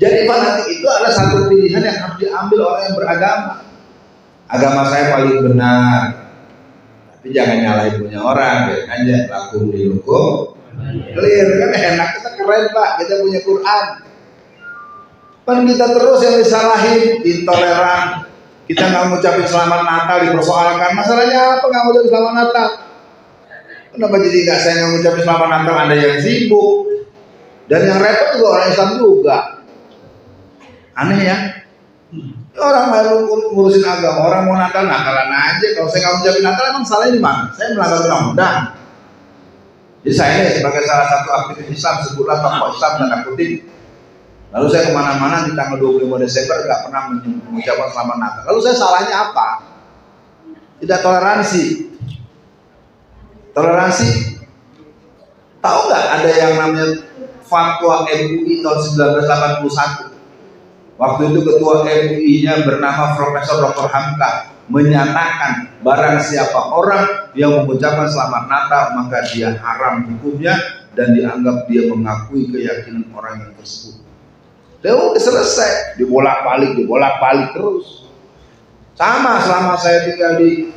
Jadi fanatik itu adalah satu pilihan yang harus diambil orang yang beragama. Agama saya paling benar, tapi jangan nyalahin punya orang. Biar aja lakum dihukum. Clear kan, enak, kita keren Pak, kita punya Quran. Kan kita terus yang disalahin, intoleran. Kita nggak ngucapin selamat Natal, dipersoalkan. Masalahnya apa nggak ngucapin selamat Natal? Kenapa jadi nggak saya nggak ngucapin selamat Natal? Ada yang sibuk. Dan yang repot juga orang Islam juga. Aneh ya. Orang baru ngurusin agama, orang mau Natal, Natalan aja. Kalau saya nggak ngucapin Natal, emang salah ini mana? Saya melanggar undang-undang. Jadi saya ini sebagai salah satu aktivis Islam, sebutlah tokoh Islam tanda kutip. Lalu saya kemana-mana di tanggal 25 Desember nggak pernah mengucapkan selamat Natal. Lalu saya salahnya apa? Tidak toleransi. Toleransi. Tahu nggak ada yang namanya fatwa MUI tahun 1981? Waktu itu ketua MUI-nya bernama Profesor Dr. Hamka menyatakan barang siapa orang yang mengucapkan selamat Natal maka dia haram hukumnya dan dianggap dia mengakui keyakinan orang yang tersebut. Dan udah selesai, dibolak-balik terus. Sama selama saya tinggal di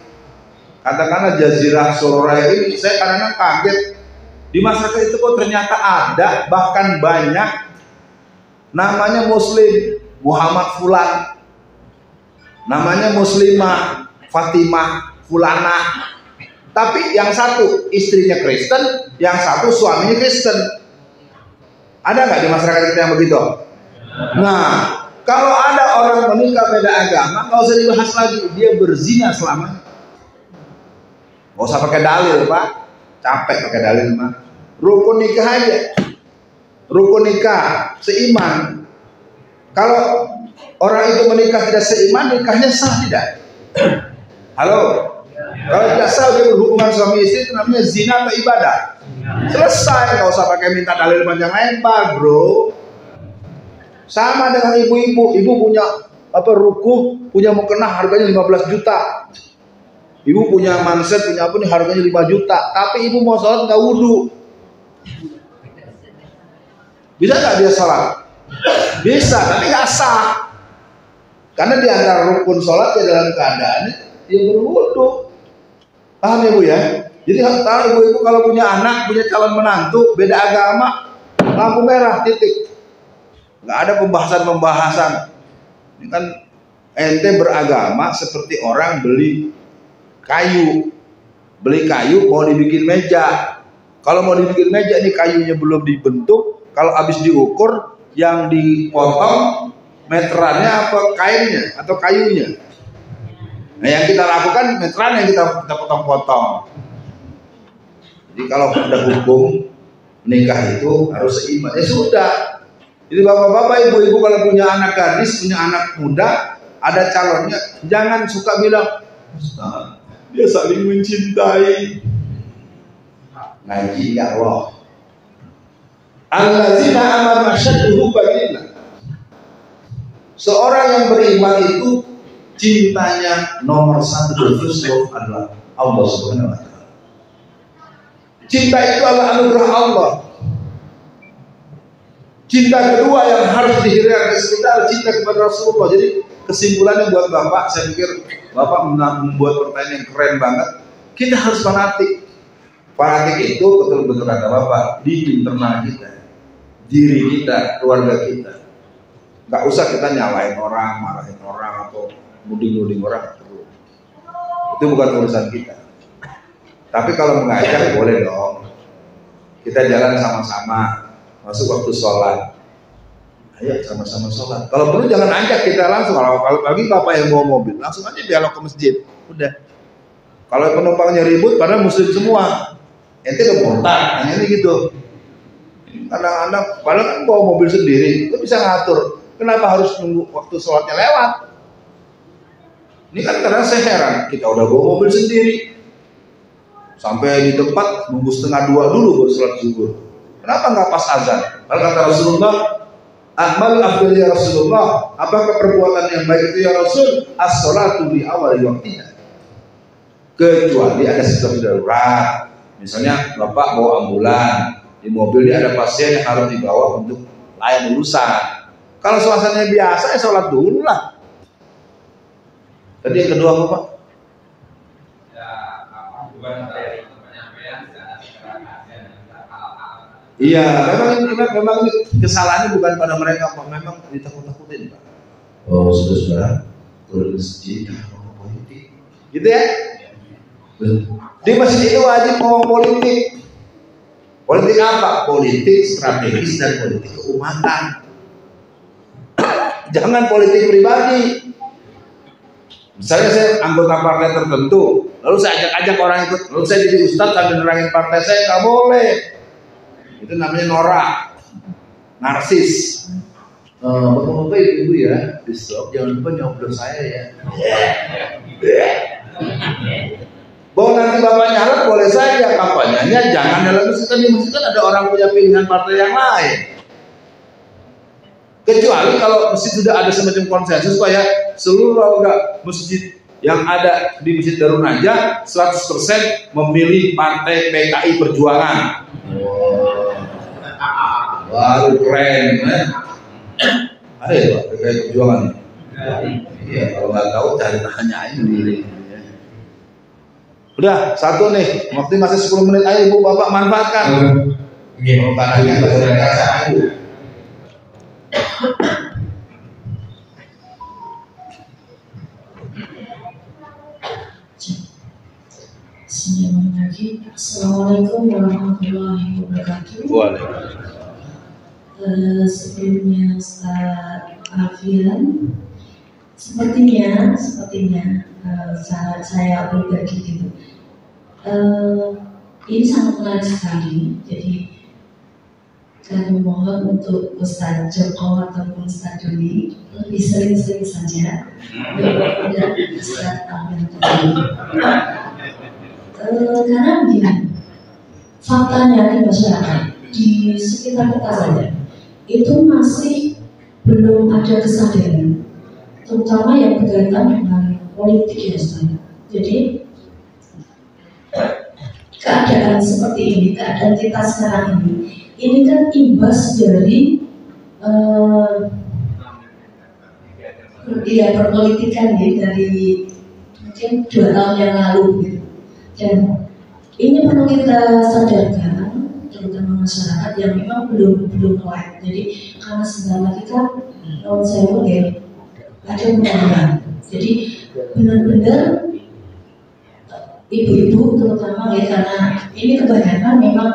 katakanlah Jazirah Soraya ini, saya kadang-kadang kaget di masyarakat itu kok ternyata ada bahkan banyak namanya Muslim Muhammad Fulan, namanya Muslimah Fatimah Fulana, tapi yang satu istrinya Kristen, yang satu suaminya Kristen. Ada nggak di masyarakat kita yang begitu? Nah, kalau ada orang menikah beda agama, nggak usah dibahas lagi, dia berzina selamanya. Nggak usah pakai dalil, Pak. Capek pakai dalil, Pak. Rukun nikah aja. Rukun nikah seiman. Kalau orang itu menikah tidak seiman, nikahnya sah tidak? Halo? Kalau tidak sah dia berhubungan suami istri, itu namanya zina atau ibadah? Selesai, nggak usah pakai minta dalil panjang lebar, bro. Sama dengan ibu-ibu, ibu punya rukuh, punya mukena harganya 15 juta. Ibu punya manset, punya apa nih harganya 5 juta, tapi ibu mau sholat nggak wudhu. Bisa nggak dia sholat? Bisa, tapi nggak sah. Karena di antara rukun sholat ya dalam keadaan dia berwudhu. Paham ya Bu ya? Jadi tahu ibu-ibu kalau punya anak, punya calon menantu beda agama, lampu merah titik. Nggak ada pembahasan. Ini kan ente beragama seperti orang beli kayu mau dibikin meja. Kalau mau dibikin meja ini kayunya belum dibentuk, kalau habis diukur yang dipotong meterannya apa kainnya atau kayunya. Nah yang kita lakukan meteran yang kita potong-potong. Jadi kalau ada hukum nikah itu harus seiman. Ya sudah. Jadi bapak-bapak, ibu-ibu kalau punya anak gadis, punya anak muda, ada calonnya, jangan suka bilang, dia saling mencintai. Ngaji ya Allah. Allazina amanu asyaddu hubban lillah. Seorang yang beriman itu cintanya nomor satu the first love adalah Allah Subhanahu wa taala. Cinta itu adalah anugerah Allah. Cinta kedua yang harus dihiraukan kita adalah cinta kepada Rasulullah. Jadi kesimpulannya buat Bapak, saya pikir Bapak membuat pertanyaan yang keren banget. Kita harus fanatik. Fanatik itu betul-betul kata Bapak di internal kita, diri kita, keluarga kita. Gak usah kita nyalain orang, marahin orang atau nuding orang. Itu bukan urusan kita. Tapi kalau mengajak boleh dong. Kita jalan sama-sama. Masuk waktu sholat, ayo sama-sama sholat. Kalau perlu jangan ajak kita langsung. Kalau lagi bapak yang bawa mobil, langsung aja dialog ke masjid. Udah. Kalau penumpangnya ribut, padahal muslim semua, ente udah murtad, hanya ini gitu. Kadang-kadang, padahal kan bawa mobil sendiri, itu bisa ngatur. Kenapa harus nunggu waktu sholatnya lewat? Ini kan kadang saya heran, kita udah bawa mobil sendiri, sampai di tempat nunggu 1:30 dulu buat sholat zuhur. Kenapa nggak pas azan? Kalau kata Rasulullah, amal afdal ya Rasulullah, apakah perbuatan yang baik itu ya Rasul? As-sholatu li awali waktiha. Kecuali ada situasi darurat, misalnya bapak bawa ambulan, di mobil dia ada pasien yang harus dibawa untuk layan urusan. Kalau suasananya biasa, ya sholat dulu lah. Tadi yang kedua apa Pak? Iya, memang ini kesalahannya bukan pada mereka, Pak. Memang ditakut-takutin, Pak. Oh, saudara, kalau di masjid ngomong politik, Gitu ya? Di masjid itu wajib ngomong politik. Politik apa? Politik strategis dan politik keumatan. Jangan politik pribadi. Misalnya saya anggota partai tertentu, lalu saya ajak-ajak orang ikut, lalu saya jadi ustadz sambil nerangin partai saya, nggak boleh. Itu namanya norak, narsis. Bapak-bapak ibu ya, besok jangan lupa nyoblos saya ya. Bahwa nanti bapak nyalek boleh saja, kampanyenya jangan dalam masjid. Di masjid kan ada orang punya pilihan partai yang lain. Kecuali kalau masjid sudah ada semacam konsensus supaya seluruh warga masjid yang ada di Masjid Darun Najah 100% memilih partai PKI Perjuangan. Baru keren, ada ya Pak PKI Perjuangan? Iya, kalau nggak tahu cari tanyain diri. Udah satu nih, waktu masih 10 menit aja Ibu Bapak manfaatkan. Kalau tanahnya nggak ada Ibu. Assalamualaikum warahmatullahi wabarakatuh. Sebelumnya Ustaz Alfian, sepertinya saat saya pribadi gitu, ini sangat menarik sekali. Jadi kami mohon untuk Ustaz Joko ataupun Ustaz Doni lebih sering-sering saja daripada Ustaz Alfian tadi. Karena begini, faktanya di masyarakat di sekitar kita saja itu masih belum ada kesadaran, terutama yang berkaitan dengan politik ya Ustaz. Jadi keadaan seperti ini, keadaan kita sekarang ini kan imbas dari perpolitikan ya, dari mungkin 2 tahun yang lalu gitu. Dan ini perlu kita sadarkan, terutama masyarakat yang memang belum melek. Jadi karena segala kita non sewu ya ada perubahan. Jadi benar-benar ibu-ibu terutama ya, karena ini kebanyakan memang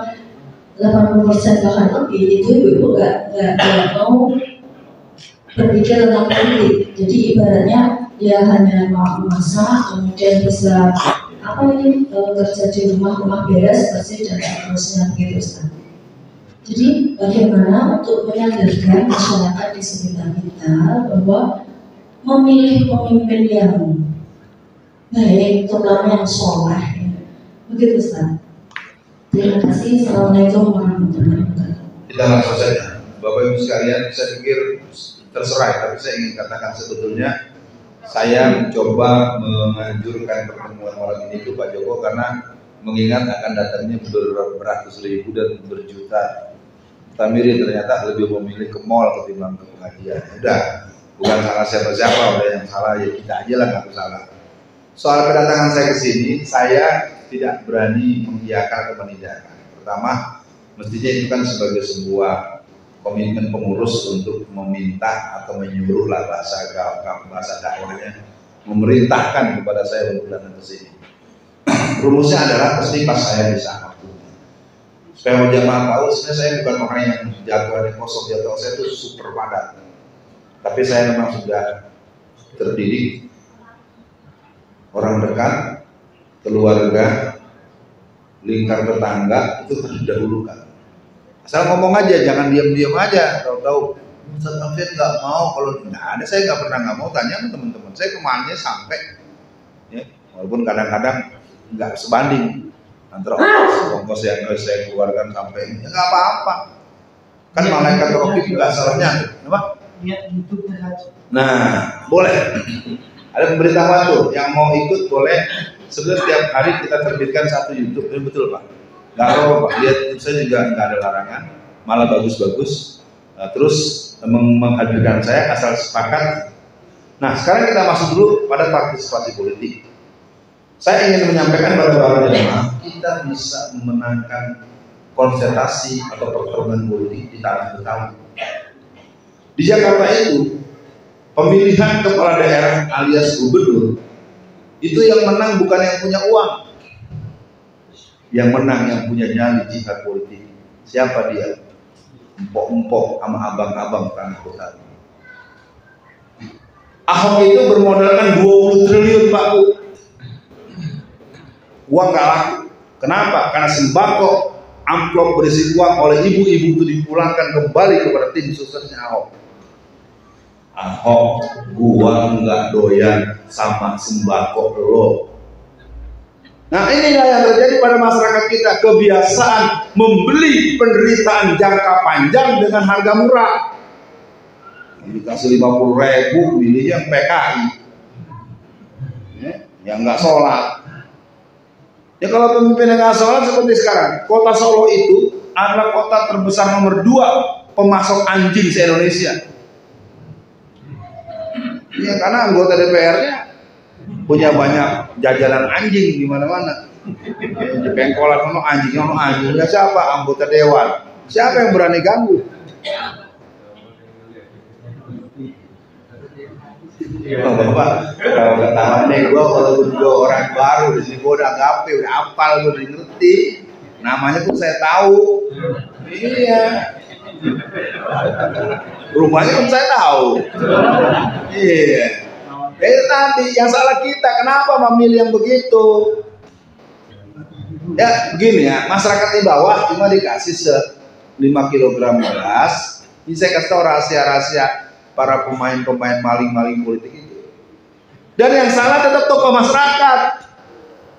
80% bahkan lebih itu ibu-ibu nggak mau berpikir tentang politik. Jadi ibaratnya ya hanya mau masak, kemudian bisa kerja di rumah beres, bersih dan seterusnya gitu Ustaz. Jadi bagaimana untuk menyadarkan masyarakat di sekitar kita bahwa memilih pemimpin yang baik, terutama yang soleh, begitu Ustaz. Terima kasih. Assalamualaikum warahmatullahi wabarakatuh. Kita langsung saja, Bapak Ibu sekalian, saya pikir terserah, tapi saya ingin katakan sebetulnya saya mencoba menganjurkan pertemuan malam ini ke Pak Joko karena mengingat akan datangnya beratus ribu dan berjuta tamiri ternyata lebih memilih ke mall ketimbang ke pengajian. Udah, bukan salah siapa-siapa, udah yang salah ya kita aja lah, nggak salah. Soal kedatangan saya ke sini, saya tidak berani mengiyakan atau menidakkan. Pertama, mestinya itu kan sebagai sebuah komitmen pengurus untuk meminta atau menyuruh lah bahasa dakwahnya, memerintahkan kepada saya untuk datang ke sini. Rumusnya adalah pasti pas saya bisa waktu. Supaya jamaah tahu, sebenarnya saya bukan orang yang jadwalnya kosong, jadwal saya itu super padat. Tapi saya memang sudah terdidik, orang dekat, keluarga, lingkar tetangga itu harus didahulukan. Asal ngomong aja, jangan diam-diam aja. Tahu-tahu Ustaz Alfian nggak mau, kalau nggak ada saya nggak pernah nggak mau. Tanya ke teman-teman saya kemana sampai, ya, walaupun kadang-kadang nggak sebanding antara ongkos yang saya keluarkan sampai ini, nggak apa-apa. Kan malaikat Rafiq nggak salahnya, apa? Nah, boleh. Ada pemberitahuan tuh, yang mau ikut boleh. Sebenarnya setiap hari kita terbitkan 1 YouTube, ini betul Pak. Gak apa-apa Pak, lihat saya juga nggak ada larangan, malah bagus-bagus. Terus menghadirkan saya asal sepakat. Nah sekarang kita masuk dulu pada partisipasi politik. Saya ingin menyampaikan pada para jemaah, kita bisa memenangkan konsentrasi atau pertemuan pertarungan politik di tanah Betawi. Di Jakarta itu pemilihan kepala daerah alias gubernur itu yang menang bukan yang punya uang, yang menang yang punya nyali jihad politik. Siapa dia? Empok-empok sama abang-abang tanah Betawi. Ahok itu bermodalkan 20 triliun Pak Bu. Uang gak laku. Kenapa? Karena sembako amplop berisi uang oleh ibu-ibu itu dipulangkan kembali kepada tim suksesnya Ahok. Ahok, gua nggak doyan sama sembako lo. Nah inilah yang terjadi pada masyarakat kita, kebiasaan membeli penderitaan jangka panjang dengan harga murah. Dikasih 50.000, pilih yang PKI, yang nggak sholat. Ya kalau pemimpin yang nggak sholat seperti sekarang, kota Solo itu adalah kota terbesar nomor 2 pemasok anjing se-Indonesia. Ya karena anggota DPR-nya punya banyak jajanan anjing di mana-mana. Di pengkolan ono anjing. Ya siapa? Anggota dewan. Siapa yang berani ganggu? Oh, Bapak, kalau ketahuan nih gue walaupun gue orang baru di sini, gue udah gape, udah hafal, gue udah ngerti. Namanya pun saya tahu. Iya. Rumahnya pun saya tahu. Iya. Itu tadi yang salah kita. Kenapa memilih yang begitu? Ya gini ya, masyarakat di bawah cuma dikasih 5 kg beras. Ini saya kasih tahu rahasia-rahasia para pemain-pemain maling-maling politik itu. Dan yang salah tetap tokoh masyarakat.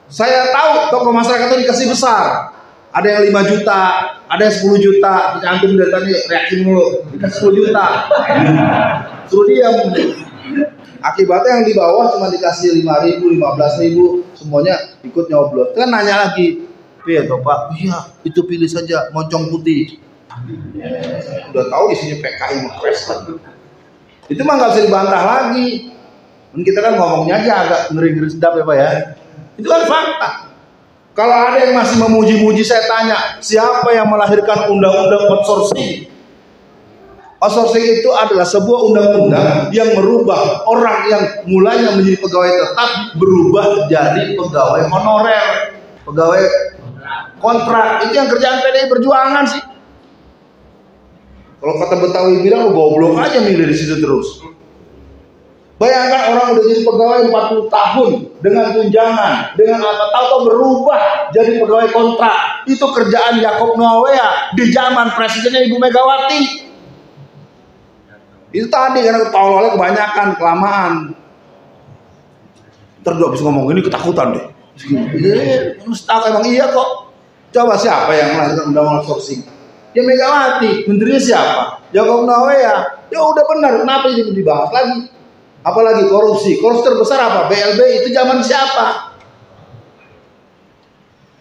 Saya tahu tokoh masyarakat itu dikasih besar. Ada yang 5 juta, ada yang 10 juta. Antum dari tadi reaksi mulu, dikasih 10 juta. Suruh diam. Akibatnya yang di bawah cuma dikasih 5.000, 15.000, semuanya ikut nyoblos. Kan nanya lagi, iya toh Pak, iya itu pilih saja moncong putih. Udah tahu di sini PKI Mekres. Itu mah nggak bisa dibantah lagi. Kita kan ngomongnya aja agak ngeri-ngeri sedap ya Pak ya. Itu kan fakta. Kalau ada yang masih memuji-muji, saya tanya, siapa yang melahirkan undang-undang outsourcing? Outsourcing itu adalah sebuah undang-undang yang merubah orang yang mulanya menjadi pegawai tetap berubah jadi pegawai honorer, pegawai kontrak. Itu yang kerjaan PDI Perjuangan sih. Kalau kata Betawi bilang, goblok aja milih di situ terus. Bayangkan orang udah jadi pegawai 40 tahun dengan tunjangan, dengan apa tahu berubah jadi pegawai kontrak. Itu kerjaan Yakob Noah di zaman presidennya Ibu Megawati. Itu tadi karena ketololnya kebanyakan, kelamaan. Terus habis ngomong ini ketakutan deh. Tahu emang iya kok. Coba siapa yang melahirkan undang-undang outsourcing? Ya Megawati. Menterinya siapa? Yakob Noah ya. Ya udah benar. Kenapa ini dibahas lagi? Apalagi korupsi. Korupsi terbesar apa? BLB itu zaman siapa?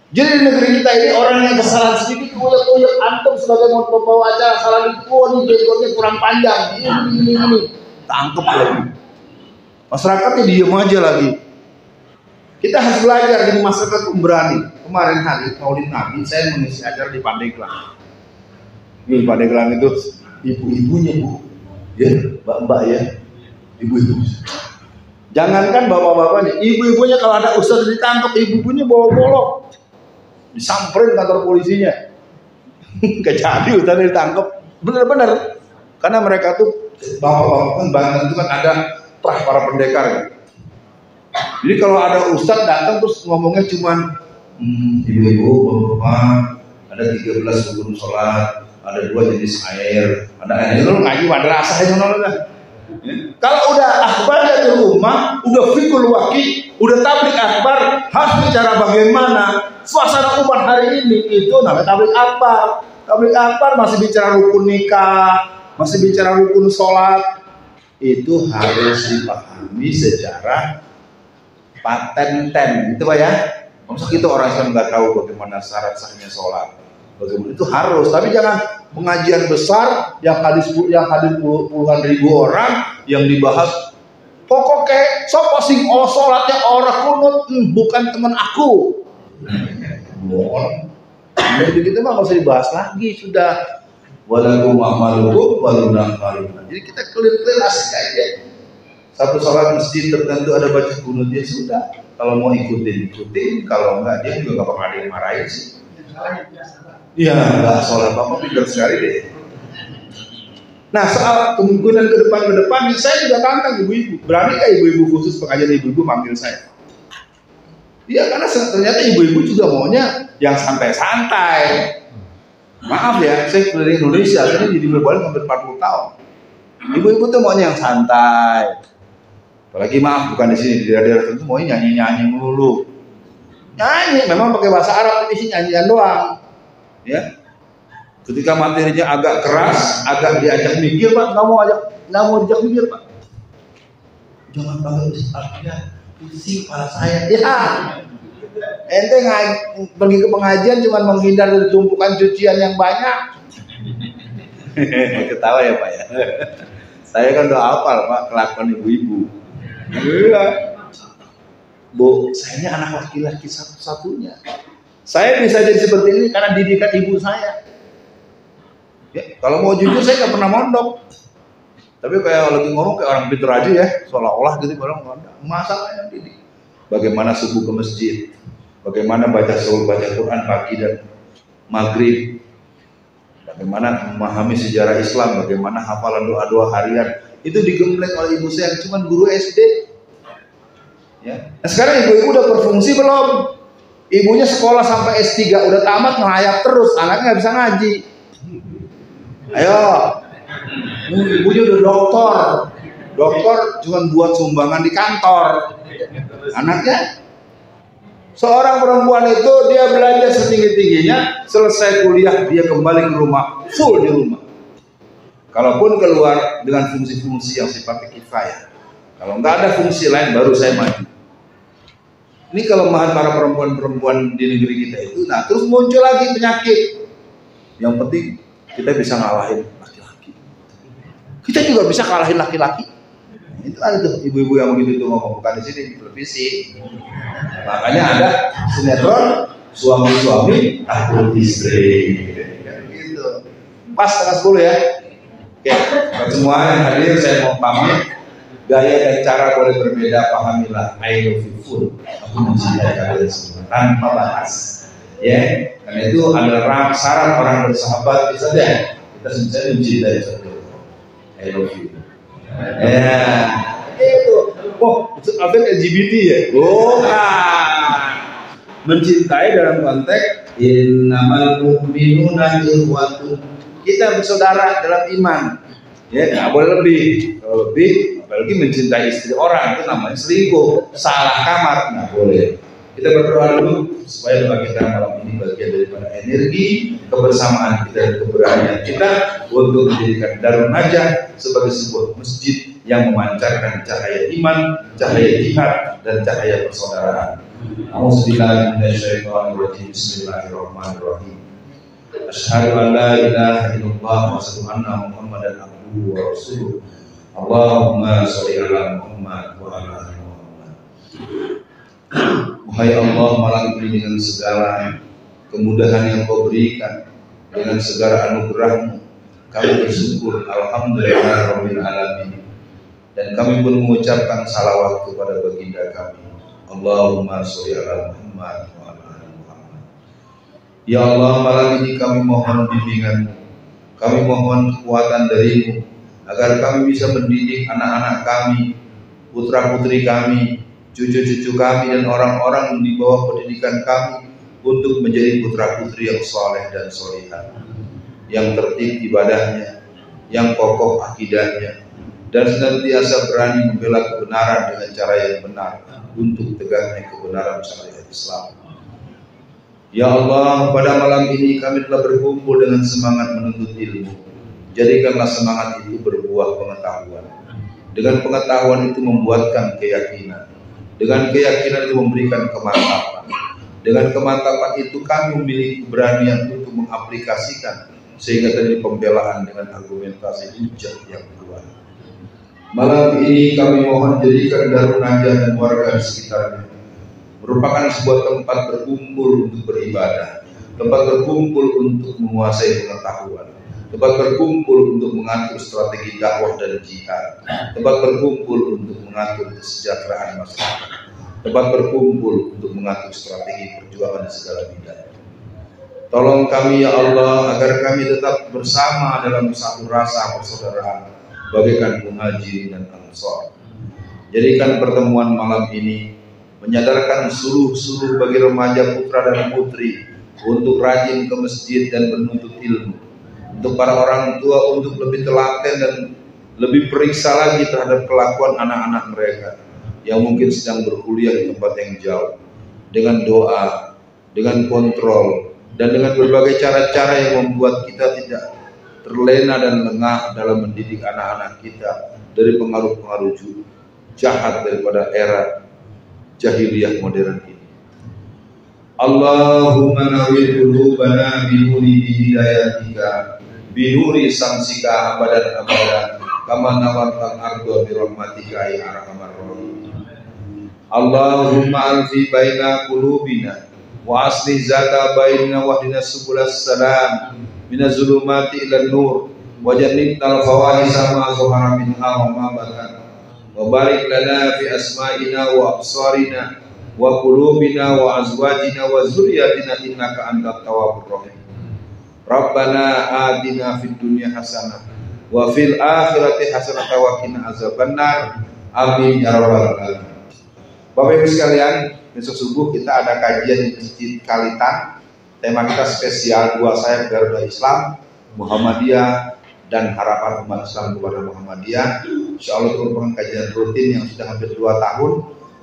Jadi di negeri kita ini orang yang kesalahan sedikit uyek-uyek, antum sebagai mau pembawa acara salah dikit, nih jenggotnya kurang panjang, ini tangkep lagi. Masyarakatnya diem aja lagi. Kita harus belajar jadi masyarakat pemberani. Kemarin hari Maulid Nabi saya mengisi acara di Pandeglang. Ini Pandeglang itu ibu-ibunya Bu, ya mbak-mbak ya, ibu-ibu. Jangankan bapak-bapaknya, ibu-ibunya kalau ada ustadz ditangkap, ibu-ibunya bawa golok. Disamperin kantor polisinya. Gak jadi ustadz ditangkap. Bener-bener. Karena mereka tuh bapak-bapak Banten itu kan ada para pendekar kan. Jadi kalau ada ustadz datang terus ngomongnya cuman ibu-ibu, bapak-bapak, ada 13 rukun sholat, ada 2 jenis air, ada air itu ngaji madrasah aja lah. Kalau udah akbar di rumah, udah fikul waki, udah tablik akbar, harus bicara bagaimana suasana umat hari ini, itu namanya tablik akbar. Tablik akbar masih bicara rukun nikah, masih bicara rukun sholat, itu harus dipahami secara paten-ten, gitu Pak ya. Maksud itu orang yang nggak tahu bagaimana syarat sahnya sholat, bagaimana itu harus, tapi jangan pengajian besar yang hadir puluhan ribu orang yang dibahas pokoknya sopo sing sholatnya orang kunut bukan teman aku. Jadi gitu mah nggak usah dibahas lagi sudah. walakum a'malukum waluna a'maluna. Jadi kita clear asik aja. Satu sholat masjid tertentu ada baca kunut, ya sudah. Kalau mau ikutin, kalau enggak dia juga gak bakal ada yang marahin sih. Iya, enggak sholat Bapak pintar sekali deh. Nah, soal kemungkinan ke depan, saya juga tantang ibu-ibu. Berani nggak ibu-ibu khusus pengajian ibu-ibu manggil saya? Iya, karena ternyata ibu-ibu juga maunya yang santai-santai. Maaf ya, saya keliling Indonesia, saya jadi berbalik hampir 40 tahun. Ibu-ibu tuh maunya yang santai. Apalagi maaf, bukan di sini, di daerah tertentu maunya nyanyi-nyanyi melulu. Nyanyi, memang pakai bahasa Arab, tapi sih nyanyian doang. Ya. Ketika materinya agak keras, agak diajak mikir, Pak, nggak mau diajak mikir, Pak. Jangan panggil Ustaznya, pusing kepala saya. Ya, ente pergi ke pengajian cuma menghindar dari tumpukan cucian yang banyak. Ketawa ya Pak ya. Saya kan udah hafal Pak kelakuan ibu-ibu. Iya. Bu, saya ini anak laki-laki satu-satunya. Saya bisa jadi seperti ini karena didikan ibu saya. Ya, kalau mau jujur saya nggak pernah mondok. Tapi kayak lagi ngomong kayak orang pintar aja ya, seolah-olah gitu orang mondok. Masalahnya didik. Bagaimana subuh ke masjid, bagaimana baca Quran pagi dan maghrib, bagaimana memahami sejarah Islam, bagaimana hafalan doa-doa harian. Itu digembleng oleh ibu saya yang cuma guru SD. Ya. Nah, sekarang ibu-ibu udah berfungsi belum? Ibunya sekolah sampai S3 udah tamat ngelayap terus, anaknya nggak bisa ngaji. Ayo, ibunya udah dokter cuma buat sumbangan di kantor. Anaknya, seorang perempuan itu dia belajar setinggi-tingginya, selesai kuliah dia kembali ke rumah, full di rumah. Kalaupun keluar dengan fungsi-fungsi yang sifatnya kifayah. Kalau nggak ada fungsi lain baru saya maju. Ini kelemahan para perempuan-perempuan di negeri kita itu. Nah terus muncul lagi penyakit. Yang penting kita bisa ngalahin laki-laki. Kita juga bisa kalahin laki-laki. Itu ada tuh ibu-ibu yang begitu tuh ngomong, bukan di sini di televisi. Makanya ada sinetron suami-suami takut istri. Gitu. Pas 9:30 ya. Oke, buat semua yang hadir saya mau pamit. Gaya dan cara boleh berbeda, pahamilah I love you full. Aku mencintai kalian semua tanpa batas. Ya, karena itu adalah syarat orang bersahabat. Misalnya kita mencintai satu. I love you. Ya, itu. Oh, maksud Alvin LGBT ya? Bukan. Mencintai dalam konteks innamal mu'minuna ikhwatun. Kita bersaudara dalam iman. Ya, nggak boleh lebih. Kalau lebih, apalagi mencintai istri orang itu namanya selingkuh, salah kamar, nggak boleh. Kita berdoa dulu supaya doa kita malam ini bagian daripada energi kebersamaan kita dan keberanian kita untuk menjadikan Darun Najah sebagai sebuah masjid yang memancarkan cahaya iman, cahaya jihad, dan cahaya persaudaraan. A'udzubillahi minasyaitonirrajim. Bismillahirrahmanirrahim. Asyhadu an la ilaha illallah wa asyhadu anna Muhammadan abduhu wa rasuluh. Allahumma sholli ala Muhammad wa ala ali Muhammad. Wahai Allah, malam ini dengan segala kemudahan yang Kau berikan, dengan segala anugerah-Mu, kami bersyukur alhamdulillah rabbil alamin. Dan kami pun mengucapkan salawat kepada baginda kami. Allahumma sholli ala Muhammad wa ala ali Muhammad. Ya Allah, malam ini kami mohon bimbingan-Mu, kami mohon kekuatan dari-Mu, agar kami bisa mendidik anak-anak kami, putra-putri kami, cucu-cucu kami, dan orang-orang yang di bawah pendidikan kami untuk menjadi putra-putri yang soleh dan solihah, yang tertib ibadahnya, yang kokoh akidahnya, dan senantiasa berani membela kebenaran dengan cara yang benar untuk tegaknya kebenaran syariat Islam. Ya Allah, pada malam ini kami telah berkumpul dengan semangat menuntut ilmu. Jadikanlah semangat itu berbuah pengetahuan. Dengan pengetahuan itu membuatkan keyakinan. Dengan keyakinan itu memberikan kemantapan. Dengan kemantapan itu kami memiliki keberanian untuk mengaplikasikan, sehingga terjadi pembelaan dengan argumentasi hujjah yang kuat. Malam ini kami mohon jadikan Darun Najah dan warga di sekitarnya merupakan sebuah tempat berkumpul untuk beribadah, tempat berkumpul untuk menguasai pengetahuan, tempat berkumpul untuk mengatur strategi dakwah dan jihad, tempat berkumpul untuk mengatur kesejahteraan masyarakat, tempat berkumpul untuk mengatur strategi perjuangan di segala bidang. Tolong kami ya Allah agar kami tetap bersama dalam satu rasa persaudaraan bagaikan muhajirin dan ansor. Jadikan pertemuan malam ini menyadarkan seluruh bagi remaja putra dan putri untuk rajin ke masjid dan menuntut ilmu. Untuk para orang tua untuk lebih telaten dan lebih periksa lagi terhadap kelakuan anak-anak mereka yang mungkin sedang berkuliah di tempat yang jauh. Dengan doa, dengan kontrol, dan dengan berbagai cara-cara yang membuat kita tidak terlena dan lengah dalam mendidik anak-anak kita dari pengaruh-pengaruh jahat daripada era jahiliyah modern ini. Allahumma nawwir qulubana bi nuri hidayatika bi nuri samsika abadan kama nawartal ardo bi rahmatika ya arhamar rahimin. Allahumma alfi baina qulubina wa asli zata baina wahdina subulas salam minaz zulumati ilan nur wa jannibnal fawahisha ma zahara minha wa ma batan wa barik lana fi asma'ina wa absarina wa qulubina wa azwajina wa zurriyatina innaka antat tawwabur rahim. Rabbana atina fid dunya hasanah wa fil akhirati hasanah wa qina azabannar. Amin ya rabbal alamin. Bapak Ibu sekalian, besok subuh kita ada kajian di Masjid Kalitan. Tema kita spesial, dua sayap Garuda Islam, Muhammadiyah dan harapan umat Islam kepada Muhammadiyah. Insyaallah itu merupakan kajian rutin yang sudah hampir 2 tahun.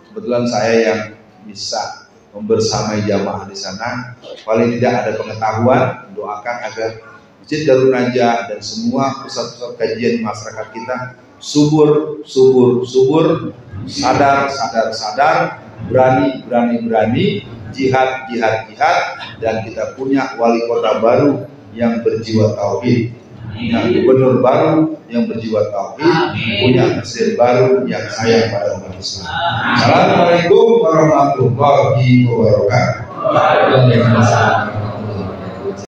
Kebetulan saya yang bisa membersamai jamaah di sana. Paling tidak ada pengetahuan, doakan agar Masjid Darul Najah dan semua pusat-pusat kajian di masyarakat kita subur, sadar, berani, jihad, dan kita punya wali kota baru yang berjiwa tauhid, punya gubernur baru yang berjiwa tauhid, punya presiden baru yang sayang pada umat Islam. Assalamualaikum warahmatullahi wabarakatuh.